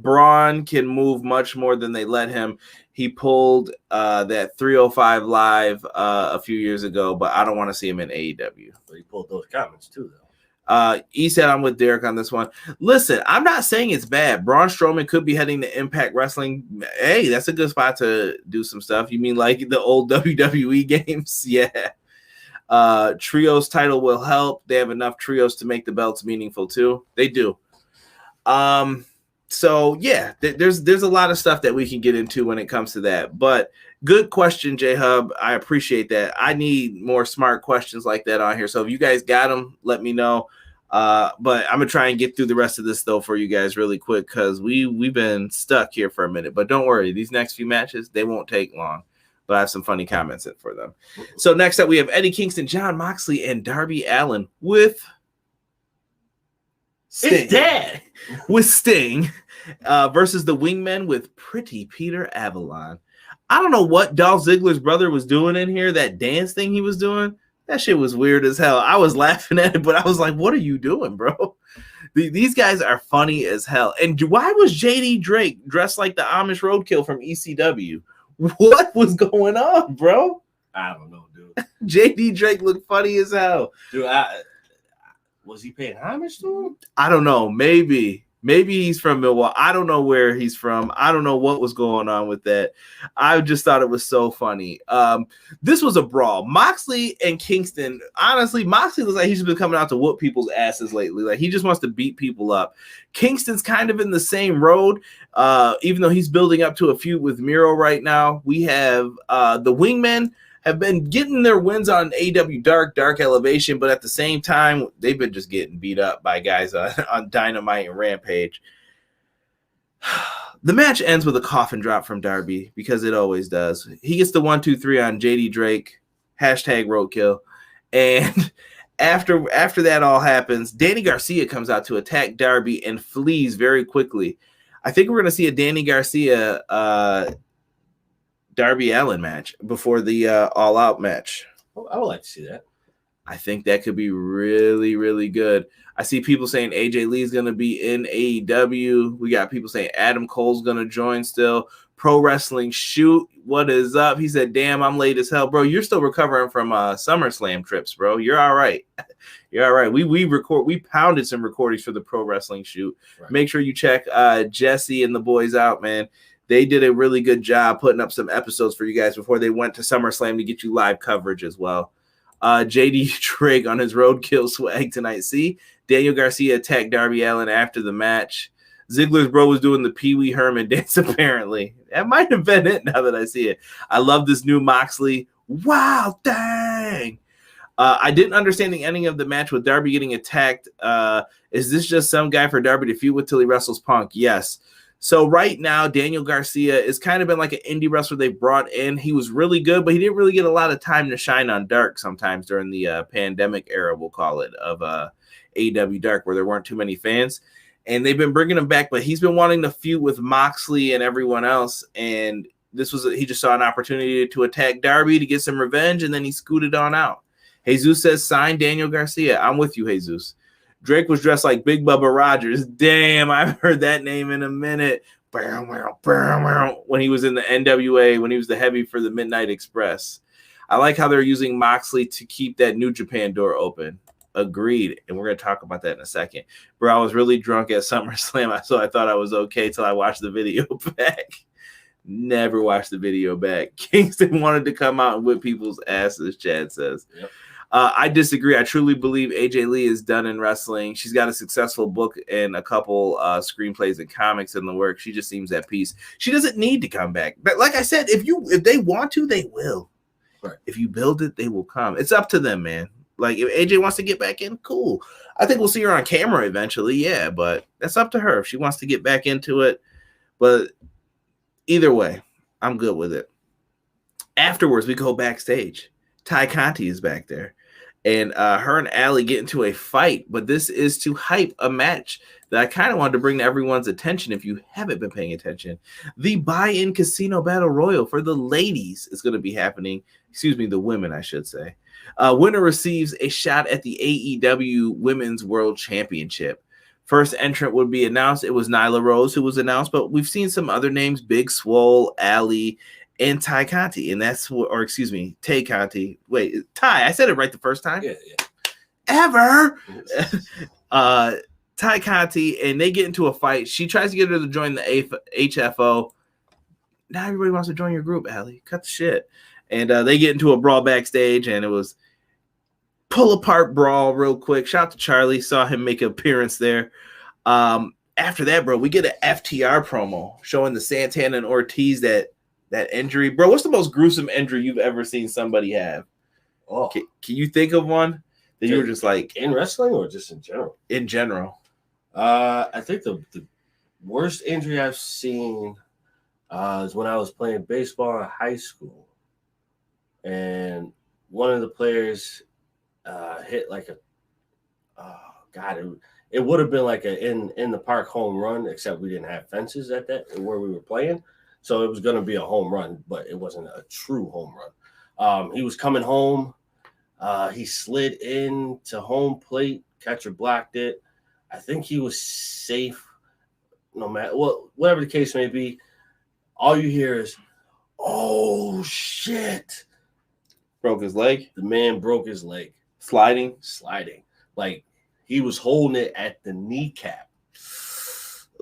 Braun can move much more than they let him. He pulled that 305 Live a few years ago, but I don't want to see him in AEW. But he pulled those comments too, though. He said I'm with Derek on this one. Listen, I'm not saying it's bad. Braun Strowman could be heading to Impact Wrestling. Hey, that's a good spot to do some stuff. You mean like the old WWE games? Yeah. Trios title will help. They have enough trios to make the belts meaningful too. They do. So yeah, there's a lot of stuff that we can get into when it comes to that. But good question, J Hub. I appreciate that. I need more smart questions like that on here. So if you guys got them, let me know. But I'm gonna try and get through the rest of this though for you guys really quick because we've been stuck here for a minute. But don't worry, these next few matches they won't take long. But I have some funny comments in for them. So next up we have Eddie Kingston, Jon Moxley, and Darby Allin with Sting. It's dead. With Sting versus the Wingmen with Pretty Peter Avalon. I don't know what Dolph Ziggler's brother was doing in here. That dance thing he was doing, that shit was weird as hell. I was laughing at it, but I was like, what are you doing, bro? These guys are funny as hell. And why was JD Drake dressed like the Amish Roadkill from ECW? What was going on, bro? I don't know, dude. JD Drake looked funny as hell. Dude, was he paying homage to him? I don't know. Maybe he's from Milwaukee. I don't know where he's from. I don't know what was going on with that. I just thought it was so funny. This was a brawl. Moxley and Kingston. Honestly, Moxley looks like he's been coming out to whoop people's asses lately. Like he just wants to beat people up. Kingston's kind of in the same road, even though he's building up to a feud with Miro right now. We have the Wingmen have been getting their wins on AEW Dark Elevation, but at the same time, they've been just getting beat up by guys on Dynamite and Rampage. The match ends with a coffin drop from Darby, because it always does. He gets the 1-2-3 on JD Drake, #roadkill. And after that all happens, Danny Garcia comes out to attack Darby and flees very quickly. I think we're going to see a Danny Garcia Darby Allin match before the All Out match. I would like to see that. I think that could be really, really good. I see people saying AJ Lee's going to be in AEW. We got people saying Adam Cole's going to join still. Pro Wrestling Shoot, what is up? He said, damn, I'm late as hell. Bro, you're still recovering from SummerSlam trips, bro. You're all right. You're all right. We pounded some recordings for the Pro Wrestling Shoot. Right. Make sure you check Jesse and the boys out, man. They did a really good job putting up some episodes for you guys before they went to SummerSlam to get you live coverage as well. JD Drake on his roadkill swag tonight. See, Daniel Garcia attacked Darby Allin after the match. Ziggler's bro was doing the Pee Wee Herman dance, apparently. That might have been it now that I see it. I love this new Moxley. Wow, dang. I didn't understand the ending of the match with Darby getting attacked. Is this just some guy for Darby to feud with till he wrestles Punk? Yes. So right now, Daniel Garcia is kind of been like an indie wrestler they brought in. He was really good, but he didn't really get a lot of time to shine on Dark sometimes during the pandemic era, we'll call it, of AEW Dark, where there weren't too many fans. And they've been bringing him back, but he's been wanting to feud with Moxley and everyone else. And he just saw an opportunity to attack Darby to get some revenge, and then he scooted on out. Jesus says, sign Daniel Garcia. I'm with you, Jesus. Drake was dressed like Big Bubba Rogers. Damn, I've heard that name in a minute. When he was in the NWA, when he was the heavy for the Midnight Express. I like how they're using Moxley to keep that New Japan door open. Agreed. And we're going to talk about that in a second. Bro, I was really drunk at SummerSlam, so I thought I was okay till I watched the video back. Never watched the video back. Kingston wanted to come out and whip people's asses, Chad says. Yep. I disagree. I truly believe AJ Lee is done in wrestling. She's got a successful book and a couple screenplays and comics in the work. She just seems at peace. She doesn't need to come back. But like I said, if they want to, they will. Right. If you build it, they will come. It's up to them, man. Like if AJ wants to get back in, cool. I think we'll see her on camera eventually, yeah, but that's up to her if she wants to get back into it. But either way, I'm good with it. Afterwards, we go backstage. Ty Conti is back there. And her and Allie get into a fight, but this is to hype a match that I kind of wanted to bring to everyone's attention if you haven't been paying attention. The buy-in casino battle royal for the ladies is going to be happening. Excuse me, the women, I should say. Winner receives a shot at the AEW Women's World Championship. First entrant would be announced. It was Nyla Rose who was announced, but we've seen some other names, Big Swole, Allie, and Ty Conti, and Tay Conti. Wait, Ty, I said it right the first time? Yeah. Ever. Ty Conti, and they get into a fight. She tries to get her to join the HFO. Now everybody wants to join your group, Allie. Cut the shit. And they get into a brawl backstage, and it was pull-apart brawl real quick. Shout out to Charlie. Saw him make an appearance there. after that, bro, we get an FTR promo showing the Santana and Ortiz that injury. Bro, what's the most gruesome injury you've ever seen somebody have? Oh, Can you think of one that you were just like in wrestling or just in general? In general. I think the worst injury I've seen is when I was playing baseball in high school, and one of the players hit like a it would have been like a in the park home run, except we didn't have fences at that where we were playing, so it was going to be a home run, but it wasn't a true home run. He was coming home. He slid into home plate. Catcher blocked it. I think he was safe, no matter whatever the case may be. All you hear is, "Oh shit!" Broke his leg. The man broke his leg. Sliding. Like he was holding it at the kneecap.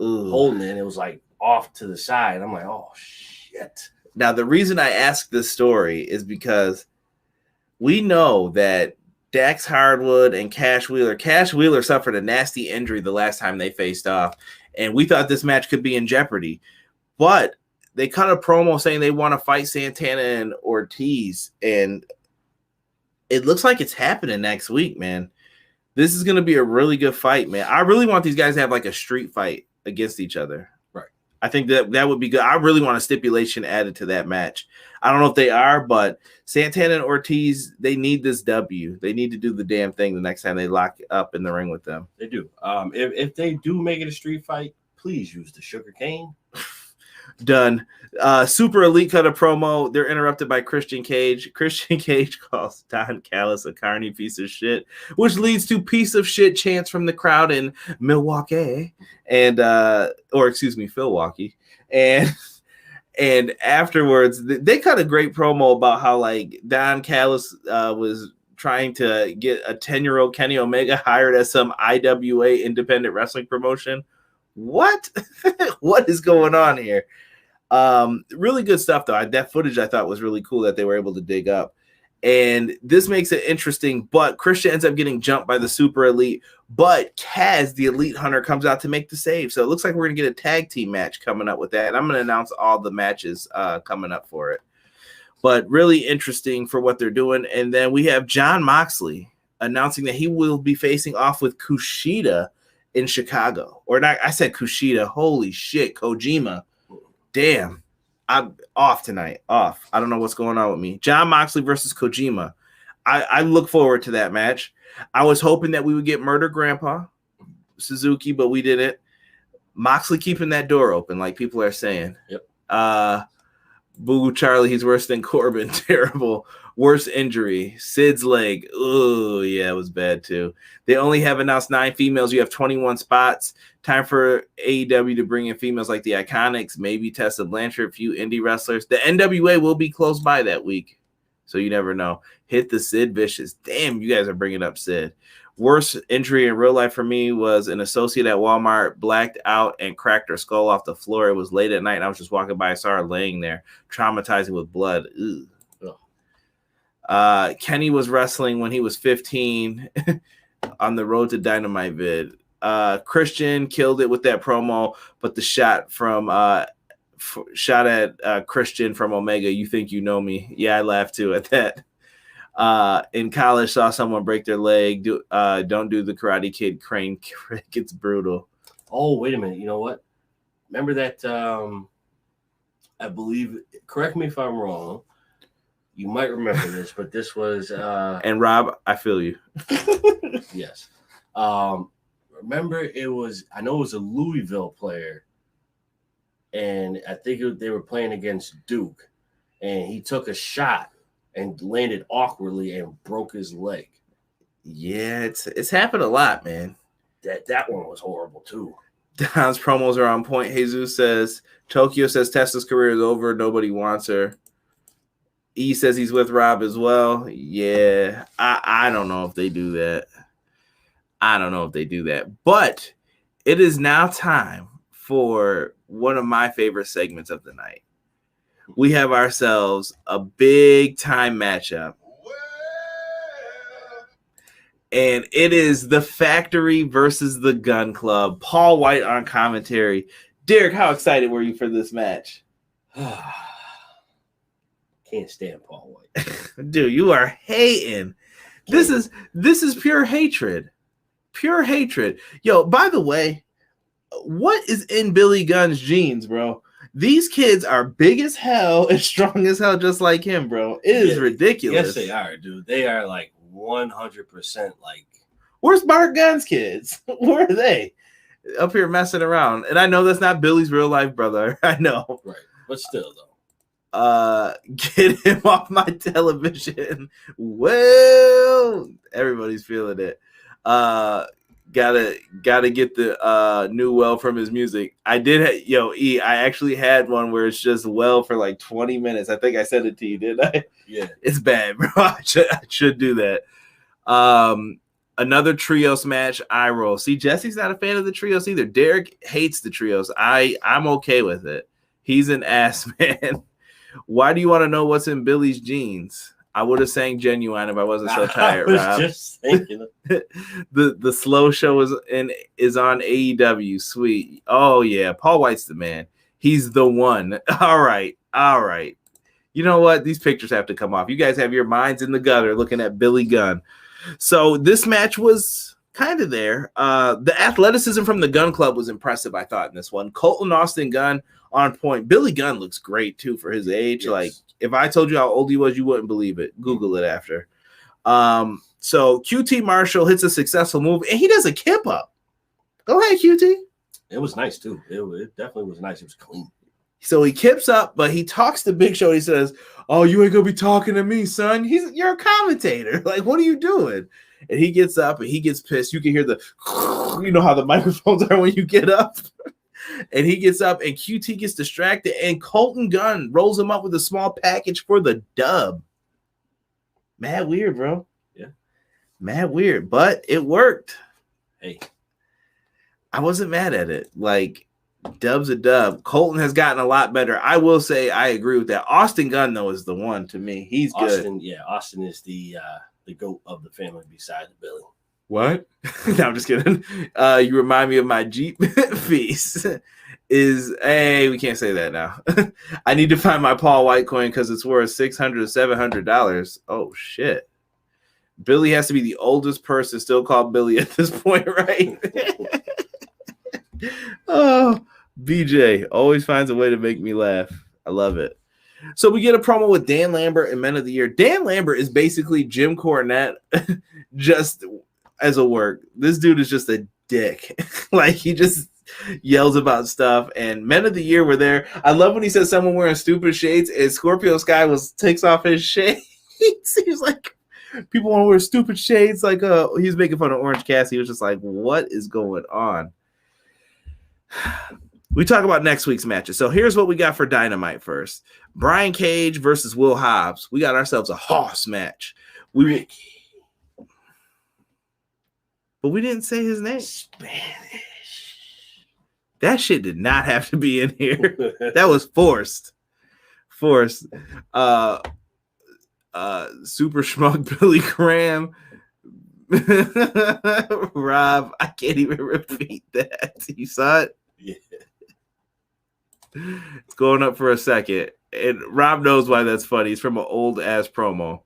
Ooh. Holding it. It was like off to the side. I'm like, oh shit. Now the reason I ask this story is because we know that Dax Hardwood and Cash Wheeler suffered a nasty injury the last time they faced off, and we thought this match could be in jeopardy. But they cut a promo saying they want to fight Santana and Ortiz, and it looks like it's happening next week, man. This is going to be a really good fight, man. I really want these guys to have like a street fight against each other. Right. I think that would be good. I really want a stipulation added to that match. I don't know if they are, but Santana and Ortiz, they need this W. They need to do the damn thing the next time they lock up in the ring with them. They do. If they do make it a street fight, please use the sugar cane. Done. Super Elite cut a promo. They're interrupted by Christian Cage. Christian Cage calls Don Callis a carny piece of shit, which leads to piece of shit chants from the crowd in Milwaukee and Philwaukee. And afterwards, they cut a great promo about how like Don Callis was trying to get a 10-year-old Kenny Omega hired as some IWA independent wrestling promotion. What? What is going on here? Really good stuff, though. That footage I thought was really cool that they were able to dig up. And this makes it interesting, but Christian ends up getting jumped by the Super Elite, but Kaz, the Elite Hunter, comes out to make the save. So it looks like we're going to get a tag team match coming up with that. And I'm going to announce all the matches coming up for it. But really interesting for what they're doing. And then we have Jon Moxley announcing that he will be facing off with Kushida in Chicago. Or not, I said Kushida. Holy shit, Kojima. Damn. I'm off tonight. Off. I don't know what's going on with me. Jon Moxley versus Kojima. I look forward to that match. I was hoping that we would get Murder Grandpa Suzuki, but we didn't. Moxley keeping that door open, like people are saying. Yep. Boo Charlie, he's worse than Corbin. Terrible. Worst injury. Sid's leg. Oh, yeah, it was bad too. They only have announced 9 females. You have 21 spots. Time for AEW to bring in females like the Iconics, maybe Tessa Blanchard, a few indie wrestlers. The NWA will be close by that week, so you never know. Hit the Sid Vicious. Damn, you guys are bringing up Sid. Worst injury in real life for me was an associate at Walmart blacked out and cracked her skull off the floor. It was late at night, and I was just walking by. I saw her laying there, traumatizing with blood. Kenny was wrestling when he was 15 on the Road to Dynamite vid. Christian killed it with that promo, but the shot from shot at Christian from Omega, you think you know me. Yeah, I laughed too at that. In college, saw someone break their leg. Don't do the Karate Kid crane kick. It's brutal. Oh, wait a minute. You know what? Remember that? I believe, correct me if I'm wrong. You might remember this, but this was and Rob, I feel you. Yes. Remember, I know it was a Louisville player, and I think they were playing against Duke, and he took a shot and landed awkwardly and broke his leg. Yeah, it's happened a lot, man. That one was horrible too. Don's promos are on point. Jesus says Tokyo says Tessa's career is over. Nobody wants her. E says he's with Rob as well. Yeah, I don't know if they do that. But it is now time for one of my favorite segments of the night. We have ourselves a big time matchup. And it is the Factory versus the Gun Club. Paul White on commentary. Derek, how excited were you for this match? Can't stand Paul White. Dude, you are hating. This is pure hatred. Pure hatred. Yo, by the way, what is in Billy Gunn's jeans, bro? These kids are big as hell and strong as hell, just like him, bro. It is ridiculous. Yes, they are, dude. They are like 100% like. Where's Mark Gunn's kids? Where are they? Up here messing around. And I know that's not Billy's real life brother. I know. Right. But still, though. Get him off my television. Well, everybody's feeling it. Gotta get the new well from his music. I did I actually had one where it's just well for like 20 minutes. I think I sent it to you, didn't I? Yeah. It's bad, bro. I should do that. Another trios match, I roll. See, Jesse's not a fan of the trios either. Derek hates the trios. I'm okay with it. He's an ass man. Why do you want to know what's in Billy's jeans? I would have sang Genuine if I wasn't so tired, Rob. Just thinking. The slow show is on AEW. Sweet. Oh yeah, Paul White's the man. He's the one. All right. You know what? These pictures have to come off. You guys have your minds in the gutter looking at Billy Gunn. So this match was kind of there. The athleticism from the Gun Club was impressive, I thought, in this one. Colton Austin Gunn on point. Billy Gunn looks great too for his age. Yes. Like if I told you how old he was, you wouldn't believe it. Google it after. So QT Marshall hits a successful move and he does a kip up. Go ahead, QT. It was nice too. It definitely was nice. It was clean. So he kips up, but he talks to Big Show. He says, "Oh, you ain't gonna be talking to me, son. You're a commentator. Like, what are you doing?" And he gets up and he gets pissed. You can hear you know how the microphones are when you get up. And he gets up and QT gets distracted and Colton Gunn rolls him up with a small package for the dub. Mad weird, bro. Yeah. Mad weird, but it worked. Hey. I wasn't mad at it. Like, dub's a dub. Colton has gotten a lot better. I will say I agree with that. Austin Gunn, though, is the one to me. He's good. Yeah, Austin is the GOAT of the family besides Billy. What? No, I'm just kidding. You remind me of my Jeep feast. Hey, we can't say that now. I need to find my Paul White coin because it's worth $600 to $700. Oh, shit. Billy has to be the oldest person still called Billy at this point, right? Oh, BJ always finds a way to make me laugh. I love it. So we get a promo with Dan Lambert and Men of the Year. Dan Lambert is basically Jim Cornette just as a work. This dude is just a dick. Like, he just yells about stuff. And Men of the Year were there. I love when he says someone wearing stupid shades and Scorpio Sky takes off his shades. He's like, people want to wear stupid shades. Like, he's making fun of Orange Cassidy. He was just like, what is going on? We talk about next week's matches. So here's what we got for Dynamite first. Brian Cage versus Will Hobbs. We got ourselves a Hoss match. But we didn't say his name. Spanish. That shit did not have to be in here. That was forced. Super Schmuck Billy Graham. Rob, I can't even repeat that. You saw it? Yeah. It's going up for a second. And Rob knows why that's funny. It's from an old ass promo.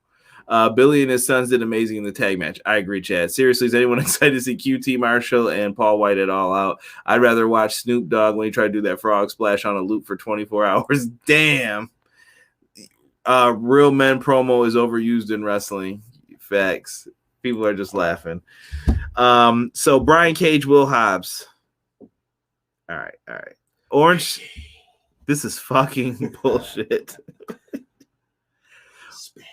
Billy and his sons did amazing in the tag match. I agree, Chad. Seriously, is anyone excited to see QT Marshall and Paul White at All Out? I'd rather watch Snoop Dogg when he tried to do that frog splash on a loop for 24 hours. Damn. Real men promo is overused in wrestling. Facts. People are just laughing. So Brian Cage, Will Hobbs. All right. Orange. This is fucking bullshit. Spanish.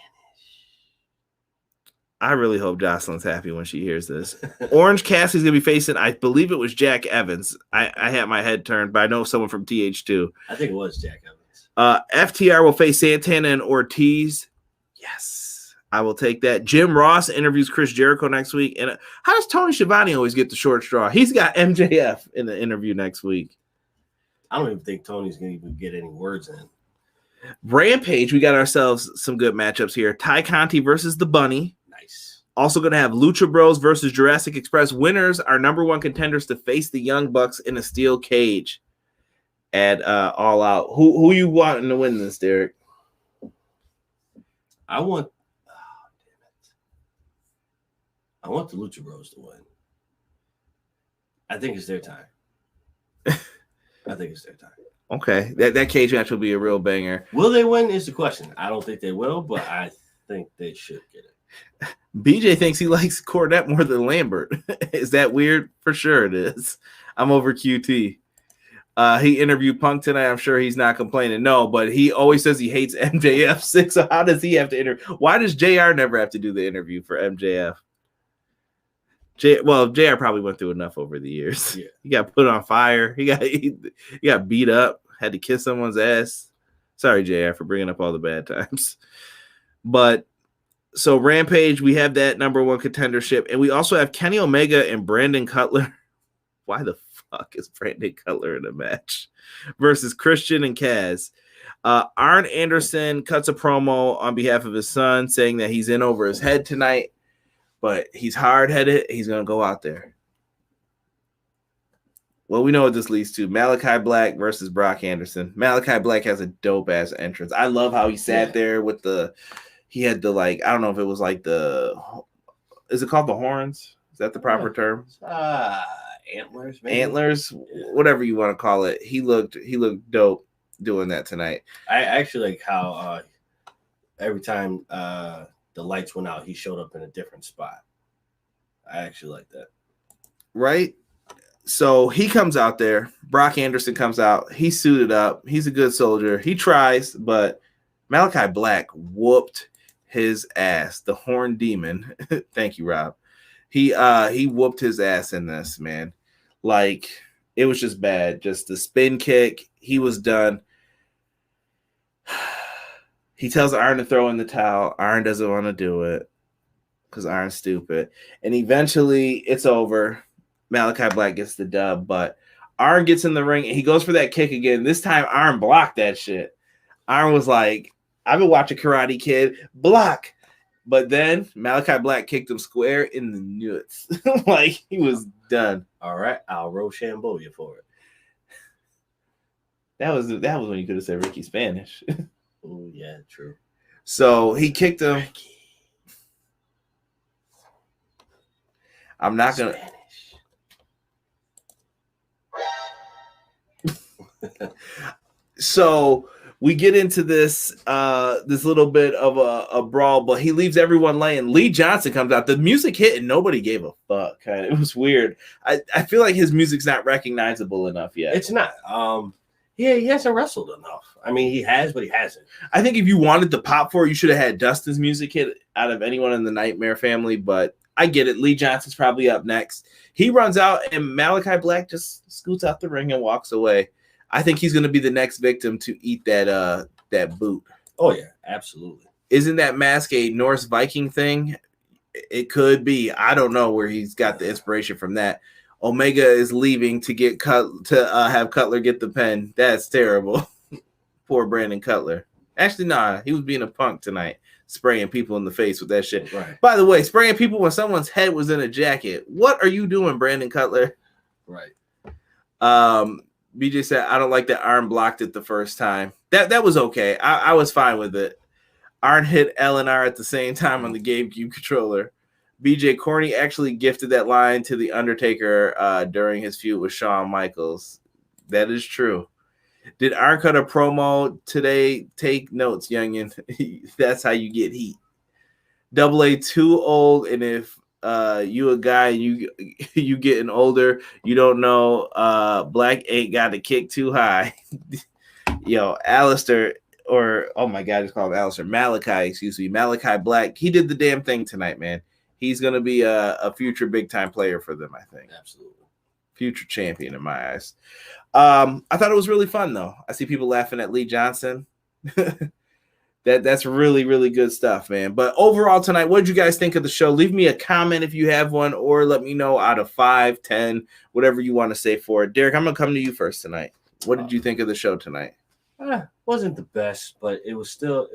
I really hope Jocelyn's happy when she hears this. Orange Cassidy's gonna be facing, I believe it was Jack Evans. I had my head turned, but I know someone from TH2. I think it was Jack Evans. FTR will face Santana and Ortiz. Yes, I will take that. Jim Ross interviews Chris Jericho next week. And how does Tony Schiavone always get the short straw? He's got MJF in the interview next week. I don't even think Tony's going to even get any words in. Rampage, we got ourselves some good matchups here. Ty Conti versus the Bunny. Nice. Also going to have Lucha Bros versus Jurassic Express. Winners are number one contenders to face the Young Bucks in a steel cage at All Out. Who you wanting to win this, Derek? I want the Lucha Bros to win. I think it's their time. Okay, that cage match will be a real banger. Will they win is the question. I don't think they will, but I think they should get it. BJ thinks he likes Cornette more than Lambert. Is that weird? For sure it is. I'm over QT. He interviewed Punk tonight. I'm sure he's not complaining. No, but he always says he hates MJF. So how does he have to interview? Why does JR never have to do the interview for MJF? JR probably went through enough over the years. Yeah. He got put on fire. He got beat up. Had to kiss someone's ass. Sorry, JR, for bringing up all the bad times. But so Rampage, we have that number one contendership, and we also have Kenny Omega and Brandon Cutler. Why the fuck is Brandon Cutler in a match versus Christian and Kaz? Arn Anderson cuts a promo on behalf of his son saying that he's in over his head tonight, but he's hard-headed. He's going to go out there. Well, we know what this leads to. Malakai Black versus Brock Anderson. Malakai Black has a dope-ass entrance. I love how he sat there with he had the, like, I don't know if it was like is it called the horns? Is that the proper term? Antlers, maybe? Antlers, whatever you want to call it. He looked dope doing that tonight. I actually like how every time the lights went out, he showed up in a different spot. I actually like that. Right? So he comes out there. Brock Anderson comes out. He's suited up. He's a good soldier. He tries, but Malakai Black whooped his ass. The Horn Demon. Thank you, Rob. He whooped his ass in this, man. Like, it was just bad. Just the spin kick. He was done. He tells Arn to throw in the towel. Arn doesn't want to do it because Arn's stupid. And eventually, it's over. Malakai Black gets the dub, but Arn gets in the ring and he goes for that kick again. This time, Arn blocked that shit. Arn was like, I've been watching Karate Kid. Block. But then Malakai Black kicked him square in the nuts. Like, he was done. All right, I'll Rochambeau you for it. That was when you could have said Ricky Spanish. Oh, yeah, true. So he kicked him. Ricky. I'm not going to. So we get into this little bit of a brawl, but he leaves everyone laying. Lee Johnson comes out. The music hit and nobody gave a fuck. It was weird. I feel like his music's not recognizable enough yet. It's not. Yeah, he hasn't wrestled enough. I mean, he has, but he hasn't. I think if you wanted the pop for it, you should have had Dustin's music hit out of anyone in the Nightmare family, but I get it. Lee Johnson's probably up next. He runs out and Malakai Black just scoots out the ring and walks away. I think he's going to be the next victim to eat that boot. Oh, yeah, absolutely. Isn't that mask a Norse Viking thing? It could be. I don't know where he's got the inspiration from that. Omega is leaving to get have Cutler get the pen. That's terrible. Poor Brandon Cutler. Actually, nah, he was being a punk tonight, spraying people in the face with that shit. Right. By the way, spraying people when someone's head was in a jacket. What are you doing, Brandon Cutler? Right. BJ said, I don't like that Arn blocked it the first time. That was okay. I was fine with it. Arn hit L&R at the same time on the GameCube controller. BJ Corny actually gifted that line to The Undertaker during his feud with Shawn Michaels. That is true. Did Arn cut a promo today? Take notes, youngin. That's how you get heat. Double A too old, and if you a guy and you getting older, you don't know Black ain't got to kick too high. Yo, Alistair, or oh my god, I just called him Alistair. Malakai, excuse me. Malakai Black. He did the damn thing tonight, man. He's gonna be a future big time player for them, I think. Absolutely. Future champion in my eyes. I thought it was really fun though. I see people laughing at Lee Johnson. That's really, really good stuff, man. But overall tonight, what did you guys think of the show? Leave me a comment if you have one, or let me know out of 5, 10, whatever you want to say for it. Derek, I'm gonna come to you first tonight. What did you think of the show tonight? Wasn't the best, but it was still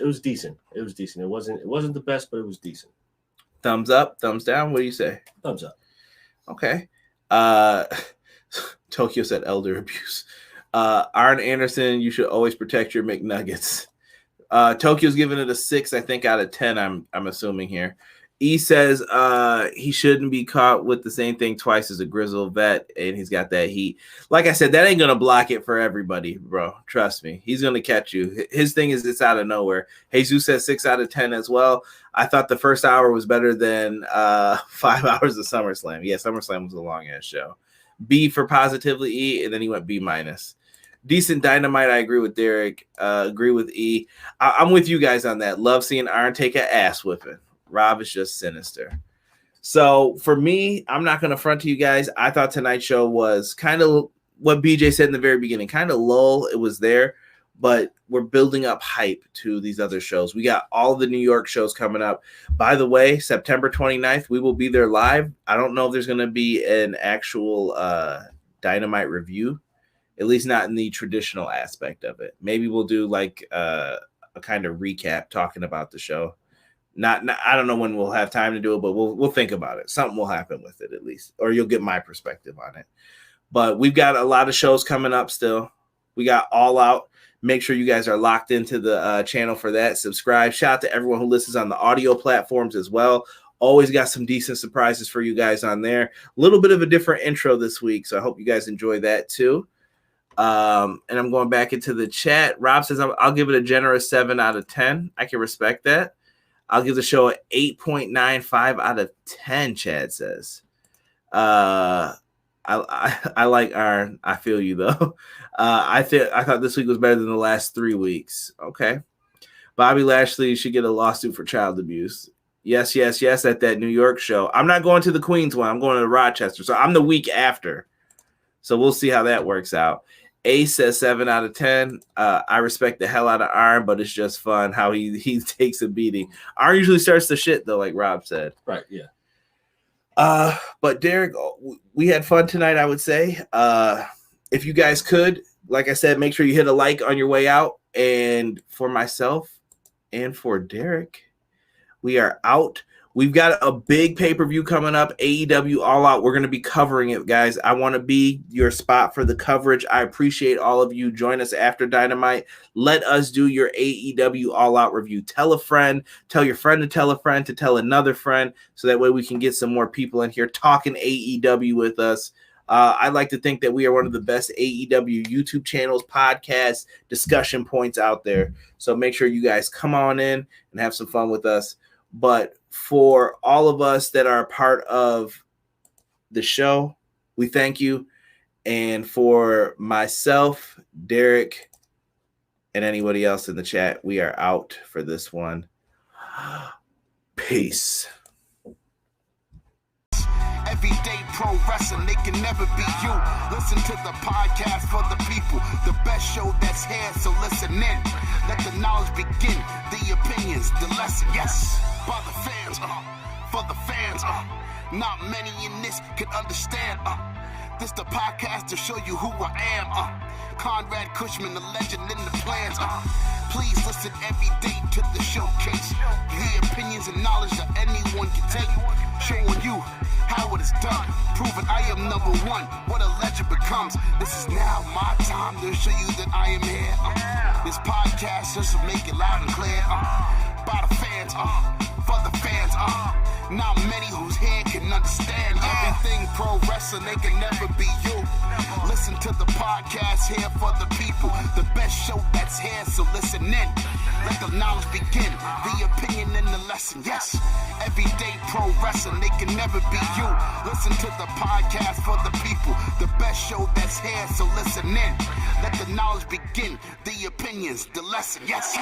It was decent. It wasn't the best, but it was decent. Thumbs up, thumbs down. What do you say? Thumbs up. Okay. Tokyo said elder abuse. Arn Anderson, you should always protect your McNuggets. Tokyo's giving it a 6, I think, out of 10. I'm assuming here. E says he shouldn't be caught with the same thing twice as a grizzled vet, and he's got that heat. Like I said, that ain't gonna block it for everybody, bro. Trust me, he's gonna catch you. His thing is it's out of nowhere. Jesus says 6 out of 10 as well. I thought the first hour was better than 5 hours of SummerSlam. Yeah, SummerSlam was a long ass show. B for positively E, and then he went B-. Decent Dynamite. I agree with Derek. Agree with E. I'm with you guys on that. Love seeing Arn take an ass whipping. Rob is just sinister. So for me, I'm not going to front to you guys. I thought tonight's show was kind of what BJ said in the very beginning, kind of lull. It was there, but we're building up hype to these other shows. We got all the New York shows coming up. By the way, September 29th, we will be there live. I don't know if there's going to be an actual Dynamite review, at least not in the traditional aspect of it. Maybe we'll do like a kind of recap talking about the show. Not I don't know when we'll have time to do it, but we'll think about it. Something will happen with it at least, or you'll get my perspective on it. But we've got a lot of shows coming up still. We got All Out. Make sure you guys are locked into the channel for that. Subscribe. Shout out to everyone who listens on the audio platforms as well. Always got some decent surprises for you guys on there. A little bit of a different intro this week, so I hope you guys enjoy that too. And I'm going back into the chat. Rob says I'll give it a generous 7 out of 10. I can respect that. I'll give the show an 8.95 out of 10, Chad says. I like Arn. I feel you, though. I thought this week was better than the last 3 weeks. Okay. Bobby Lashley should get a lawsuit for child abuse. Yes, at that New York show. I'm not going to the Queens one. I'm going to Rochester. So I'm the week after. So we'll see how that works out. Ace says 7 out of 10. I respect the hell out of Arn, but it's just fun how he takes a beating. Arn usually starts the shit, though, like Rob said. Right, yeah. But Derek, we had fun tonight, I would say. If you guys could, like I said, make sure you hit a like on your way out. And for myself and for Derek, we are out. We've got a big pay-per-view coming up, AEW All Out. We're going to be covering it, guys. I want to be your spot for the coverage. I appreciate all of you. Join us after Dynamite. Let us do your AEW All Out review. Tell a friend. Tell your friend to tell a friend to tell another friend, so that way we can get some more people in here talking AEW with us. I like to think that we are one of the best AEW YouTube channels, podcasts, discussion points out there. So make sure you guys come on in and have some fun with us. But for all of us that are a part of the show, we thank you. And for myself, Derek, and anybody else in the chat, we are out for this one. Peace. Everyday pro wrestling, they can never be you. Listen to the podcast for the people, the best show that's here, so listen in. Let the knowledge begin, the opinions, the lesson, yes. By the fans, for the fans, not many in this can understand, this the podcast to show you who I am, Conrad Cushman, the legend in the plans, please listen every day to the showcase, the opinions and knowledge that anyone can take, showing you how it is done, proving I am number one, what a legend becomes. This is now my time to show you that I am here. This podcast just to make it loud and clear. By the fans, for the fans, not many who's here can understand everything pro wrestling, they can never be you. Listen to the podcast here for the people, the best show that's here, so listen in. Let the knowledge begin, the opinion and the lesson, yes. Everyday pro wrestling, they can never be you. Listen to the podcast for the people, the best show that's here, so listen in. Let the knowledge begin, the opinions, the lesson, yes.